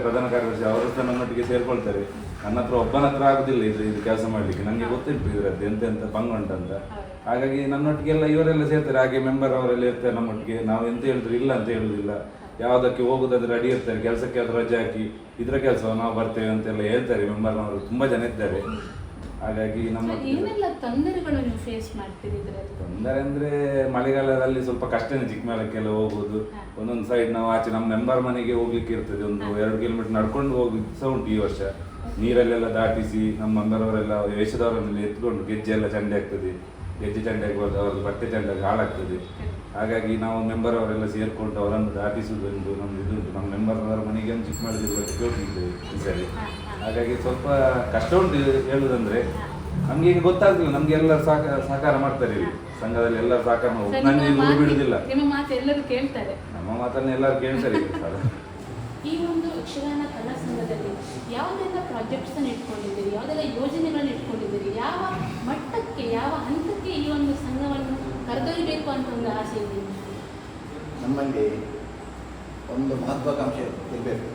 ಪ್ರಧಾನ ಕಾರ್ಯದರ್ಶಿ ಅವರು ಸಹ ನನ್ನೊಟ್ಟಿಗೆ ಸೇರ್ಕೊಳ್ತಾರೆ. ನನ್ನ ಹತ್ರ ಒಬ್ಬನ ಹತ್ರ ಆಗುದಿಲ್ಲ ಇದು ಕೆಲಸ ಮಾಡಲಿಕ್ಕೆ. ನನಗೆ ಗೊತ್ತಿತ್ತು ಇದರದ್ದು ಎಂತೆಂಥ ಭಂಗ ಉಂಟಂತ. ಹಾಗಾಗಿ ನನ್ನೊಟ್ಟಿಗೆಲ್ಲ ಇವರೆಲ್ಲ ಸೇರ್ತಾರೆ. ಹಾಗೆ ಮೆಂಬರ್ ಅವರೆಲ್ಲ ಇರ್ತಾರೆ ನಮ್ಮೊಟ್ಟಿಗೆ. ನಾವು ಎಂತ ಹೇಳಿದ್ರು ಇಲ್ಲ ಅಂತ ಹೇಳುವುದಿಲ್ಲ. ಯಾವುದಕ್ಕೆ ಹೋಗೋದಾದ್ರೆ ರೆಡಿ ಇರ್ತಾರೆ. ಕೆಲಸಕ್ಕೆ ಅದು ರಜೆ ಹಾಕಿ ಇದರ ಕೆಲಸ ನಾವು ಬರ್ತೇವೆ ಅಂತೆಲ್ಲ ಹೇಳ್ತಾರೆ. ಮೆಂಬರ್ನವರು ತುಂಬ ಜನ ಇದ್ದಾರೆ. ಹಾಗಾಗಿ ನಮ್ಮ ಏನೆಲ್ಲ ತೊಂದರೆಗಳು ನೀವು ಫೇಸ್ ಮಾಡ್ತೀರಿ ಇದರಲ್ಲಿ? ತೊಂದರೆ ಅಂದರೆ ಮಳೆಗಾಲದಲ್ಲಿ ಸ್ವಲ್ಪ ಕಷ್ಟನೇ ಚಿಕ್ಕಮೇಳಕ್ಕೆಲ್ಲ ಹೋಗೋದು. ಒಂದೊಂದು ಸೈಡ್ ನಾವು ಆಚೆ ನಮ್ಮ ಮೆಂಬರ್ ಮನೆಗೆ ಹೋಗ್ಲಿಕ್ಕೆ ಇರ್ತದೆ. ಒಂದು 2 ಕಿಲೋಮೀಟರ್ ನಡ್ಕೊಂಡು ಹೋಗಿದ್ದು ಸಹ ಉಂಟು ಈ ವರ್ಷ. ನೀರಲ್ಲೆಲ್ಲ ದಾಟಿಸಿ ನಮ್ಮ ಮೆಂಬರವರೆಲ್ಲ ವೇಷದವರನ್ನೆಲ್ಲ ಎತ್ಕೊಂಡು ಗೆಜ್ಜೆ ಎಲ್ಲ ಚಂಡೆ ಆಗ್ತದೆ. ಗೆಜ್ಜೆ ಚಂಡೆ ಆಗ್ಬೋದು, ಅವ್ರದ್ದು ಬಟ್ಟೆ ಚಂಡೆ ಹಾಳಾಗ್ತದೆ. ಹಾಗಾಗಿ ನಾವು ಮೆಂಬರ್ ಅವರೆಲ್ಲ ಸೇರಿಕೊಂಡು ಅವರನ್ನು ದಾಟಿಸುವುದೊಂದು ನಮ್ದು ಇದು ಉಂಟು. ನಮ್ಮ ಮೆಂಬರ್ನವರ ಮನೆಗೆ ಒಂದು ಚಿಕ್ಕಮಗಳೂರಿಗೆ ಹೋಗಿದ್ದೇವೆ ಈ ಸರಿ. ಹಾಗಾಗಿ ಸ್ವಲ್ಪ ಕಷ್ಟ ಉಂಟು ಹೇಳುವುದಂದ್ರೆ. ನಮ್ಗೆ ಈಗ ಗೊತ್ತಾಗ್ತಿಲ್ಲ. ನಮ್ಗೆ ಎಲ್ಲರೂ ಸಹಕಾರ ಮಾಡ್ತಾರೆ ಇಲ್ಲಿ ಸಂಘದಲ್ಲಿ. ಎಲ್ಲರೂ ಸಹಕಾರ ಮಾಡ್ಬೋದು. ನನಗೆ ಗುರು ಬಿಡುದಿಲ್ಲ. ನಿಮ್ಮ ಮಾತು ಎಲ್ಲರೂ ಕೇಳ್ತಾರೆ. ನಮ್ಮ ಮಾತನ್ನ ಎಲ್ಲರೂ ಕೇಳ್ತಾರೆ ಈಗ ಸರ್. ಈ ಒಂದು ಯಕ್ಷಗಾನ ಕಲಾ ಸಂಘದಲ್ಲಿ ಯಾವುದೆಲ್ಲ ಪ್ರಾಜೆಕ್ಟ್ಸ್ ಅನ್ನು ಇಟ್ಕೊಂಡಿದ್ದೀರಿ, ಯಾವುದೆಲ್ಲ ಯೋಜನೆಗಳನ್ನ ಇಟ್ಕೊಂಡಿದ್ದೀರಿ, ಯಾವ ಮಟ್ಟಕ್ಕೆ ಯಾವ ಹಂತಕ್ಕೆ ಈ ಒಂದು ಸಂಘವನ್ನು ಕರೆದೊಯ್ಯಬೇಕು ಅಂತ ಒಂದು ಆಸೆ ಇದೆ? ನಮ್ಮಲ್ಲಿ ಒಂದು ಮಹತ್ವಾಕಾಂಕ್ಷೆ ಇರಬೇಕು.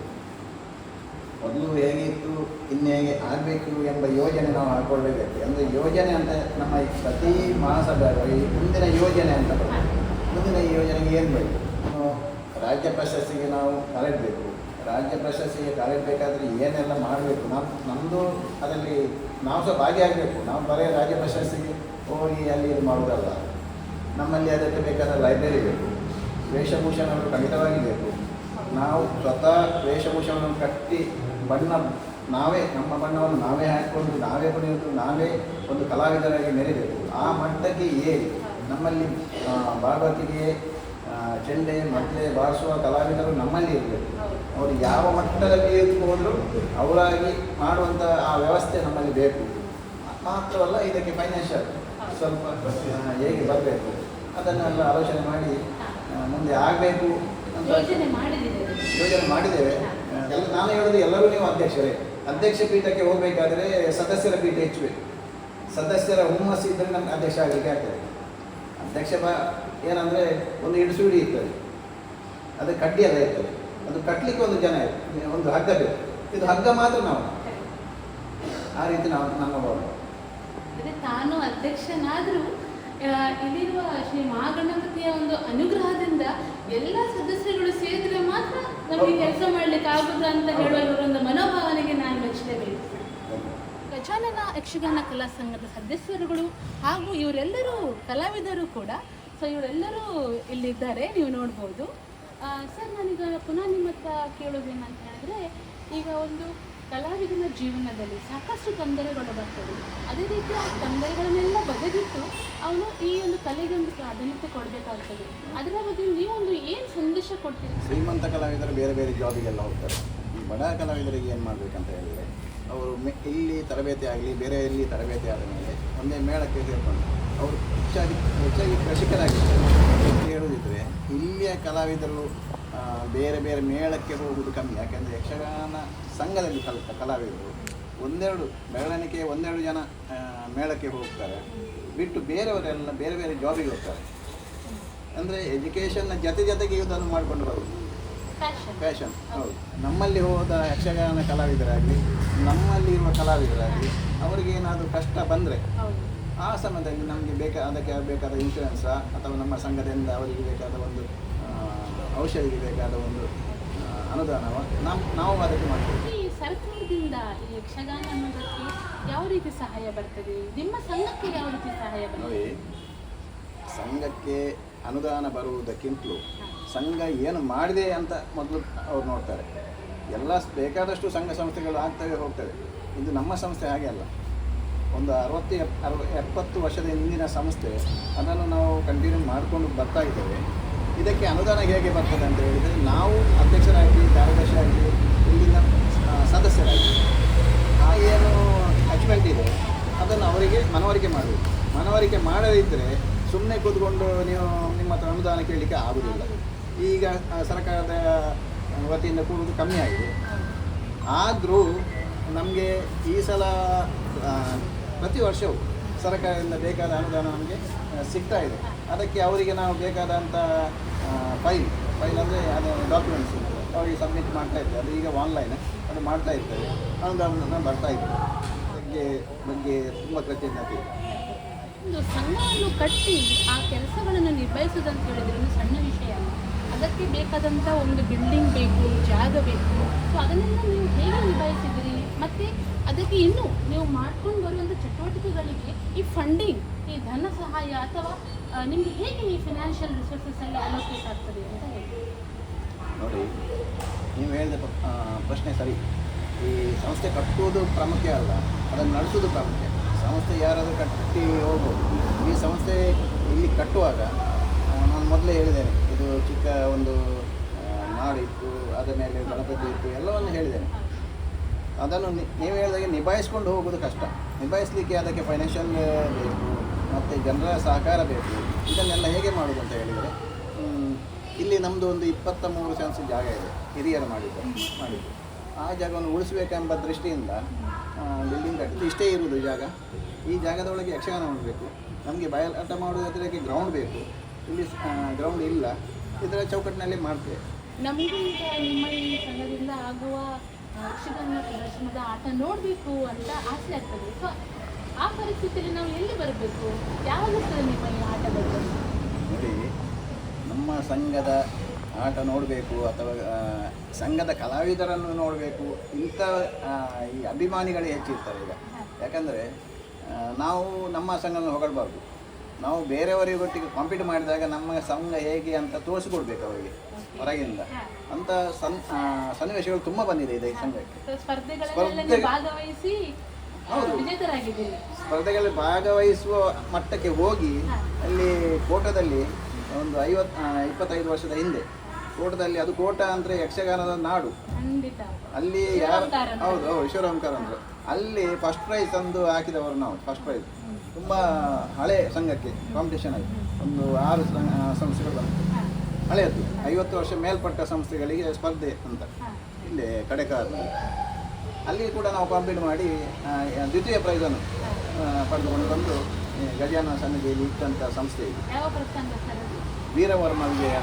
ಮೊದಲು ಹೇಗೆ ಇತ್ತು ಇನ್ನು ಹೇಗೆ ಆಗಬೇಕು ಎಂಬ ಯೋಜನೆ ನಾವು ಹಾಕ್ಕೊಳ್ಬೇಕು. ಅಂದರೆ ಯೋಜನೆ ಅಂತ ನಮ್ಮ ಪ್ರತಿ ಮಹಾಸಭೆಯಲ್ಲಿ ಮುಂದಿನ ಯೋಜನೆ ಅಂತ ಬರ್ತದೆ. ಮುಂದಿನ ಈ ಯೋಜನೆಗೆ ಏನು ಬೇಕು? ರಾಜ್ಯ ಪ್ರಶಸ್ತಿಗೆ ನಾವು ಕರೆಯಬೇಕು. ರಾಜ್ಯ ಪ್ರಶಸ್ತಿಗೆ ಕರೆಯಬೇಕಾದ್ರೆ ಏನೆಲ್ಲ ಮಾಡಬೇಕು? ನಮ್ಮದು ಅದರಲ್ಲಿ ನಾವು ಸಹ ಭಾಗಿಯಾಗಬೇಕು. ನಾವು ಬರೀ ರಾಜ್ಯ ಪ್ರಶಸ್ತಿಗೆ ಹೋಗಿ ಅಲ್ಲಿ ಇದು ಮಾಡೋದಲ್ಲ. ನಮ್ಮಲ್ಲಿ ಅದಕ್ಕೆ ಬೇಕಾದ ಲೈಬ್ರರಿ ಬೇಕು, ವೇಷಭೂಷಣಗಳು ಖಂಡಿತವಾಗಿ ಬೇಕು. ನಾವು ಸ್ವತಃ ವೇಷಭೂಷಣವನ್ನು ಕಟ್ಟಿ ಬಣ್ಣ ನಾವೇ ನಮ್ಮ ಬಣ್ಣವನ್ನು ನಾವೇ ಹಾಕಿಕೊಂಡು ನಾವೇ ಕುಣಿಯೋದು, ನಾವೇ ಒಂದು ಕಲಾವಿದರಾಗಿ ಮೆರೆಯಬೇಕು. ಆ ಮಟ್ಟಕ್ಕೆ ಏರಿ ನಮ್ಮಲ್ಲಿ ಭಾಗವತಿಗೆ ಚೆಂಡೆ ಮದ್ಲೆ ಬಾರಿಸುವ ಕಲಾವಿದರು ನಮ್ಮಲ್ಲಿ ಇರಬೇಕು. ಅವರು ಯಾವ ಮಟ್ಟದಲ್ಲಿ ಹೋದರೂ ಅವರಾಗಿ ಮಾಡುವಂಥ ಆ ವ್ಯವಸ್ಥೆ ನಮ್ಮಲ್ಲಿ ಬೇಕು. ಮಾತ್ರವಲ್ಲ, ಇದಕ್ಕೆ ಫೈನಾನ್ಷಿಯಲ್ ಸ್ವಲ್ಪ ಹೇಗೆ ಬರಬೇಕು ಅದನ್ನೆಲ್ಲ ಆಲೋಚನೆ ಮಾಡಿ ಮುಂದೆ ಆಗಬೇಕು ಅಂತ ಯೋಜನೆ ಮಾಡಿದ್ದೇವೆ. ನಾನು ಹೇಳೋದು ಎಲ್ಲರೂ ನೀವು ಅಧ್ಯಕ್ಷರೇ. ಅಧ್ಯಕ್ಷ ಪೀಠಕ್ಕೆ ಹೋಗಬೇಕಾದ್ರೆ ಸದಸ್ಯರ ಪೀಠ ಹೆಚ್ಚಬೇಕು. ಸದಸ್ಯರ ಹುಮ್ಮಸ್ಸು ಇದ್ದರೆ ನಮ್ಗೆ ಅಧ್ಯಕ್ಷ ಆಗಲಿಕ್ಕೆ ಆಗ್ತದೆ. ಅಧ್ಯಕ್ಷ ಏನಂದರೆ ಒಂದು ಇಡಿಸುಡಿ ಇರ್ತದೆ, ಅದು ಕಡ್ಡಿ ಎಲ್ಲ ಇರ್ತದೆ, ಅದು ಕಟ್ಟಲಿಕ್ಕೆ ಒಂದು ಜನ ಇರ್ತದೆ, ಒಂದು ಹಗ್ಗ ಬೇಕು. ಇದು ಹಗ್ಗ ಮಾತ್ರ ನಾವು ಆ ರೀತಿ ನಾವು ನಮ್ಮ ಭಾವನೆ. ಅದೇ ತಾನು ಅಧ್ಯಕ್ಷನಾದರೂ ಇಲ್ಲಿರುವ ಶ್ರೀ ಮಹಾಗಣಪತಿಯ ಒಂದು ಅನುಗ್ರಹದಿಂದ ಎಲ್ಲ ಸದಸ್ಯರುಗಳು ಸೇರಿದ್ರೆ ಮಾತ್ರ ನಮಗೆ ಕೆಲಸ ಮಾಡಲಿಕ್ಕೆ ಆಗುದು ಅಂತ ಹೇಳುವ ಒಂದು ಮನೋಭಾವನೆಗೆ ನಾನು ಮೆಚ್ಚಲೇಬೇಕು. ಗಜಾನನ ಯಕ್ಷಗಾನ ಕಲಾ ಸಂಘದ ಸದಸ್ಯರುಗಳು ಹಾಗೂ ಇವರೆಲ್ಲರೂ ಕಲಾವಿದರು ಕೂಡ. ಸೊ ಇವರೆಲ್ಲರೂ ಇಲ್ಲಿದ್ದಾರೆ, ನೀವು ನೋಡ್ಬೋದು. ಸರ್, ನಾನೀಗ ಪುನಃ ನಿಮ್ಮ ಹತ್ರ ಕೇಳೋದೇನಂತ ಹೇಳಿದ್ರೆ, ಈಗ ಒಂದು ಕಲಾವಿದನ ಜೀವನದಲ್ಲಿ ಸಾಕಷ್ಟು ತೊಂದರೆಗಳು ಬರ್ತದೆ. ಅದೇ ರೀತಿ ಆ ತೊಂದರೆಗಳನ್ನೆಲ್ಲ ಬಗೆದಿಟ್ಟು ಅವನು ಈ ಒಂದು ಕಲೆಗೆ ಒಂದು ಪ್ರಾಧಾನ್ಯತೆ ಕೊಡಬೇಕಾಗ್ತದೆ. ಅದರ ಬಗ್ಗೆ ನೀವೊಂದು ಏನು ಸಂದೇಶ ಕೊಡ್ತೀರಿ? ಶ್ರೀಮಂತ ಕಲಾವಿದರು ಬೇರೆ ಬೇರೆ ಜಾಬಿಗೆಲ್ಲ ಹೋಗ್ತಾರೆ. ಈ ಬಡ ಕಲಾವಿದರಿಗೆ ಏನು ಮಾಡಬೇಕಂತ ಹೇಳಿದರೆ, ಅವರು ಇಲ್ಲಿ ತರಬೇತಿ ಆಗಲಿ ಬೇರೆ ಎಲ್ಲಿ ತರಬೇತಿ ಆದ ಮೇಲೆ ಒಂದೇ ಮೇಳಕ್ಕೆ ಸೇರಿಕೊಂಡು ಅವರು ಹೆಚ್ಚಾಗಿ ಕೃಷಿಕರಾಗಿರ್ತಾರೆ ಅಂತ ಹೇಳೋದಿದ್ರೆ, ಇಲ್ಲಿಯ ಕಲಾವಿದರು ಬೇರೆ ಬೇರೆ ಮೇಳಕ್ಕೆ ಹೋಗುವುದು ಕಮ್ಮಿ. ಯಾಕೆಂದರೆ ಯಕ್ಷಗಾನ ಸಂಘದಲ್ಲಿ ಕಲಿತ ಕಲಾವಿದರು ಒಂದೆರಡು ಜನ ಮೇಳಕ್ಕೆ ಹೋಗ್ತಾರೆ, ಬಿಟ್ಟು ಬೇರೆಯವರೆಲ್ಲ ಬೇರೆ ಬೇರೆ ಜಾಬಿಗೆ ಹೋಗ್ತಾರೆ. ಅಂದರೆ ಎಜುಕೇಷನ್ನ ಜೊತೆಗೆ ಇದನ್ನು ಮಾಡಿಕೊಂಡು ಬರುವುದು ಫ್ಯಾಷನ್. ಹೌದು, ನಮ್ಮಲ್ಲಿ ಹೋದ ಯಕ್ಷಗಾನ ಕಲಾವಿದರಾಗಲಿ ನಮ್ಮಲ್ಲಿರುವ ಕಲಾವಿದರಾಗಲಿ ಅವರಿಗೆ ಏನಾದರೂ ಕಷ್ಟ ಬಂದರೆ ಆ ಸಮಯದಲ್ಲಿ ನಮಗೆ ಅದಕ್ಕೆ ಬೇಕಾದ ಇನ್ಶೂರೆನ್ಸಾ ಅಥವಾ ನಮ್ಮ ಸಂಘದಿಂದ ಅವರಿಗೆ ಬೇಕಾದ ಒಂದು ಔಷಧಿಗೆ ಬೇಕಾದ ಒಂದು ಅನುದಾನವ ನಾವು ಅದಕ್ಕೆ ಮಾಡ್ತೀವಿ. ಈ ಸರ್ಕಾರದಿಂದ ಈ ಯಕ್ಷಗಾನ ಅನ್ನೋದಕ್ಕೆ ಯಾವ ರೀತಿ ಸಹಾಯ ಬರ್ತದೆ? ನಿಮ್ಮ ಸಂಘಕ್ಕೆ ಯಾವ ರೀತಿ ಸಹಾಯ ಬರ್ತದೆ? ನೋಡಿ, ಸಂಘಕ್ಕೆ ಅನುದಾನ ಬರುವುದಕ್ಕಿಂತಲೂ ಸಂಘ ಏನು ಮಾಡಿದೆ ಅಂತ ಮೊದಲು ಅವ್ರು ನೋಡ್ತಾರೆ. ಎಲ್ಲ ಬೇಕಾದಷ್ಟು ಸಂಘ ಸಂಸ್ಥೆಗಳು ಆಗ್ತವೆ ಹೋಗ್ತವೆ. ಇದು ನಮ್ಮ ಸಂಸ್ಥೆ ಹಾಗೆ ಅಲ್ಲ. ಒಂದು 60-70 ವರ್ಷದ ಹಿಂದಿನ ಸಂಸ್ಥೆ, ಅದನ್ನು ನಾವು ಕಂಟಿನ್ಯೂ ಮಾಡಿಕೊಂಡು ಬರ್ತಾ ಇದ್ದೇವೆ. ಇದಕ್ಕೆ ಅನುದಾನ ಹೇಗೆ ಬರ್ತದೆ ಅಂತ ಹೇಳಿದರೆ, ನಾವು ಅಧ್ಯಕ್ಷರಾಗಿ ಕಾರ್ಯದರ್ಶಿಯಾಗಿ ಇಲ್ಲಿನ ಸದಸ್ಯರಾಗಿ ಆ ಏನು ಅಚೀವ್ಮೆಂಟ್ ಇದೆ ಅದನ್ನು ಅವರಿಗೆ ಮನವರಿಕೆ ಮಾಡಬೇಕು. ಮನವರಿಕೆ ಮಾಡದಿದ್ದರೆ ಸುಮ್ಮನೆ ಕೂತ್ಕೊಂಡು ನೀವು ನಿಮ್ಮ ಹತ್ರ ಅನುದಾನ ಕೇಳಲಿಕ್ಕೆ ಆಗುವುದಿಲ್ಲ. ಈಗ ಸರ್ಕಾರದ ವತಿಯಿಂದ ಕೂಡುವುದು ಕಮ್ಮಿ ಆಗಿದೆ. ಆದರೂ ನಮಗೆ ಈ ಸಲ ಪ್ರತಿ ವರ್ಷವೂ ಸರ್ಕಾರದಿಂದ ಬೇಕಾದ ಅನುದಾನ ನಮಗೆ ಸಿಗ್ತಾ ಇದೆ. ಅದಕ್ಕೆ ಅವರಿಗೆ ನಾವು ಬೇಕಾದಂಥ ಫೈಲ್ ಅಂದರೆ ಅದು ಡಾಕ್ಯುಮೆಂಟ್ಸ್ ಅವರಿಗೆ ಸಬ್ಮಿಟ್ ಮಾಡ್ತಾ ಇದ್ದೇವೆ. ಅದು ಈಗ ಆನ್ಲೈನ್ ಅದು ಮಾಡ್ತಾ ಇರ್ತೇವೆ, ಅನುದಾನ ಬರ್ತಾ ಇದ್ದೇವೆ. ಬಗ್ಗೆ ತುಂಬ ಕೃತಜ್ಞತೆ. ಒಂದು ಸಂಘವನ್ನು ಕಟ್ಟಿ ಆ ಕೆಲಸಗಳನ್ನು ನಿರ್ವಹಿಸೋದಂತ ಹೇಳಿದ್ರೆ ಒಂದು ಸಣ್ಣ ವಿಷಯ ಅಲ್ಲ. ಅದಕ್ಕೆ ಬೇಕಾದಂಥ ಒಂದು ಬಿಲ್ಡಿಂಗ್ ಬೇಕು, ಜಾಗ ಬೇಕು. ಸೊ ಅದನ್ನೆಲ್ಲ ನೀವು ಹೇಗೆ ನಿಭಾಯಿಸಿದಿರಿ? ಮತ್ತು ಅದಕ್ಕೆ ಇನ್ನೂ ನೀವು ಮಾಡ್ಕೊಂಡು ಬರುವಂಥ ಚಟುವಟಿಕೆಗಳಿಗೆ ಈ ಫಂಡಿಂಗ್, ಈ ಧನ ಸಹಾಯ ಅಥವಾ ನಿಮಗೆ ಹೇಗೆ ಈ ಫಿನಾನ್ಷಿಯಲ್ ರಿಸೋರ್ಸಸ್ ಎಲ್ಲ ಅಲೋಕೇಟ್ ಆಗ್ತದೆ ಅಂತ ಹೇಳಿ? ನೋಡಿ, ನೀವು ಹೇಳಿದ ಪ್ರಶ್ನೆ ಸರಿ. ಈ ಸಂಸ್ಥೆ ಕಟ್ಟುವುದು ಪ್ರಾಮುಖ್ಯ ಅಲ್ಲ, ಅದನ್ನು ನಡೆಸೋದು ಪ್ರಾಮುಖ್ಯ. ಸಂಸ್ಥೆ ಯಾರಾದರೂ ಕಟ್ಟಿ ಹೋಗ್ಬೋದು. ಈ ಸಂಸ್ಥೆ ಇಲ್ಲಿ ಕಟ್ಟುವಾಗ ನಾನು ಮೊದಲೇ ಹೇಳಿದ್ದೇನೆ, ಇದು ಚಿಕ್ಕ ಒಂದು ಮಾಡಿತ್ತು, ಅದರ ಮೇಲೆ ಗಣಪತಿ ಇತ್ತು, ಎಲ್ಲವನ್ನು ಹೇಳಿದ್ದೇನೆ. ಅದನ್ನು ನೀವು ಹೇಳಿದಾಗೆ ನಿಭಾಯಿಸ್ಕೊಂಡು ಹೋಗೋದು ಕಷ್ಟ. ನಿಭಾಯಿಸಲಿಕ್ಕೆ ಅದಕ್ಕೆ ಫೈನಾನ್ಷಿಯಲ್ ಬೇಕು ಮತ್ತು ಜನರ ಸಹಕಾರ ಬೇಕು. ಇದನ್ನೆಲ್ಲ ಹೇಗೆ ಮಾಡೋದು ಅಂತ ಹೇಳಿದರೆ, ಇಲ್ಲಿ ನಮ್ಮದು ಒಂದು 23 ಸೆನ್ಸ್ ಜಾಗ ಇದೆ, ಹಿರಿಯರು ಮಾಡಿದ್ದು. ಆ ಜಾಗವನ್ನು ಉಳಿಸಬೇಕೆಂಬ ದೃಷ್ಟಿಯಿಂದ ಬಿಲ್ಡಿಂಗ್ ಕಟ್ಟಿದ್ದು. ಇಷ್ಟೇ ಇರುವುದು ಜಾಗ. ಈ ಜಾಗದೊಳಗೆ ಯಕ್ಷಗಾನ ಮಾಡಬೇಕು. ನಮಗೆ ಬಯಲಾಟ ಮಾಡೋದಕ್ಕೆ ಗ್ರೌಂಡ್ ಬೇಕು. ಇಲ್ಲಿ ಗ್ರೌಂಡ್ ಇಲ್ಲ. ಇದರ ಚೌಕಟ್ಟಿನಲ್ಲಿ ಮಾಡ್ತೇವೆ. ನಮಗೂ ಈಗ ನಿಮ್ಮ ಈ ಸಂಘದಿಂದ ಆಗುವ ಯಕ್ಷಗಾನ ಪ್ರದರ್ಶನದ ಆಟ ನೋಡಬೇಕು ಅಂತ ಆಸೆ ಆಗ್ತದೆ. ಸೊ ಆ ಪರಿಸ್ಥಿತಿಯಲ್ಲಿ ನಾವು ಎಲ್ಲಿ ಬರಬೇಕು? ಯಾವಾಗ ನಿಮ್ಮ ಈ ಆಟ ಬರಬೇಕು? ನೋಡಿ, ನಮ್ಮ ಸಂಘದ ಆಟ ನೋಡಬೇಕು ಅಥವಾ ಸಂಘದ ಕಲಾವಿದರನ್ನು ನೋಡಬೇಕು, ಇಂಥ ಈ ಅಭಿಮಾನಿಗಳೇ ಹೆಚ್ಚಿರ್ತಾರೆ ಈಗ. ಯಾಕಂದರೆ ನಾವು ನಮ್ಮ ಸಂಘವನ್ನು ಹೊಗಳ್ಬಾರ್ದು. ನಾವು ಬೇರೆಯವರಿಗೊಟ್ಟಿಗೆ ಕಾಂಪೀಟ್ ಮಾಡಿದಾಗ ನಮ್ಮ ಸಂಘ ಹೇಗೆ ಅಂತ ತೋರಿಸಿಕೊಡ್ಬೇಕು ಅವರಿಗೆ ಹೊರಗಿಂದ. ಅಂಥ ಸನ್ನಿವೇಶಗಳು ತುಂಬ ಬಂದಿದೆ ಇದೆ ಈ ಸಂಘಕ್ಕೆ. ಹೌದು, ಸ್ಪರ್ಧೆಗಳಲ್ಲಿ ಭಾಗವಹಿಸುವ ಮಟ್ಟಕ್ಕೆ ಹೋಗಿ ಅಲ್ಲಿ ಕೋಟದಲ್ಲಿ ಒಂದು 25 ವರ್ಷದ ಹಿಂದೆ ಕೋಟದಲ್ಲಿ, ಅದು ಕೋಟ ಅಂದರೆ ಯಕ್ಷಗಾನದ ನಾಡು. ಅಲ್ಲಿ ಹೌದು ಈಶ್ವರವಂಕಾರ ಅಂದರೆ ಅಲ್ಲಿ ಫಸ್ಟ್ ಪ್ರೈಸ್ ತಂದು ಹಾಕಿದವರು ನಾವು. ಫಸ್ಟ್ ಪ್ರೈಸ್ ತುಂಬ ಹಳೆ ಸಂಘಕ್ಕೆ ಕಾಂಪಿಟೇಷನ್ ಆಯಿತು. ಒಂದು 6 ಸಂಸ್ಥೆಗಳು ಬಂತು. ಹಳೆಯದ್ದು 50 ವರ್ಷ ಮೇಲ್ಪಟ್ಟ ಸಂಸ್ಥೆಗಳಿಗೆ ಸ್ಪರ್ಧೆ ಅಂತ ಇಲ್ಲೇ ಕಡೆಕಾರಲ್ಲಿ. ಅಲ್ಲಿ ಕೂಡ ನಾವು ಕಾಂಪೀಟ್ ಮಾಡಿ ದ್ವಿತೀಯ ಪ್ರೈಸನ್ನು ಪಡೆದುಕೊಂಡು ಬಂದು ಗಜಾನನ ಸನ್ನಿಧಿಯಲ್ಲಿ ಇಟ್ಟಂಥ ಸಂಸ್ಥೆ ಇದು. ಯಾವ ಪ್ರಸಂಗ ಸರ್ ಅದು? ವೀರವರ್ಮ ವಿಜಯ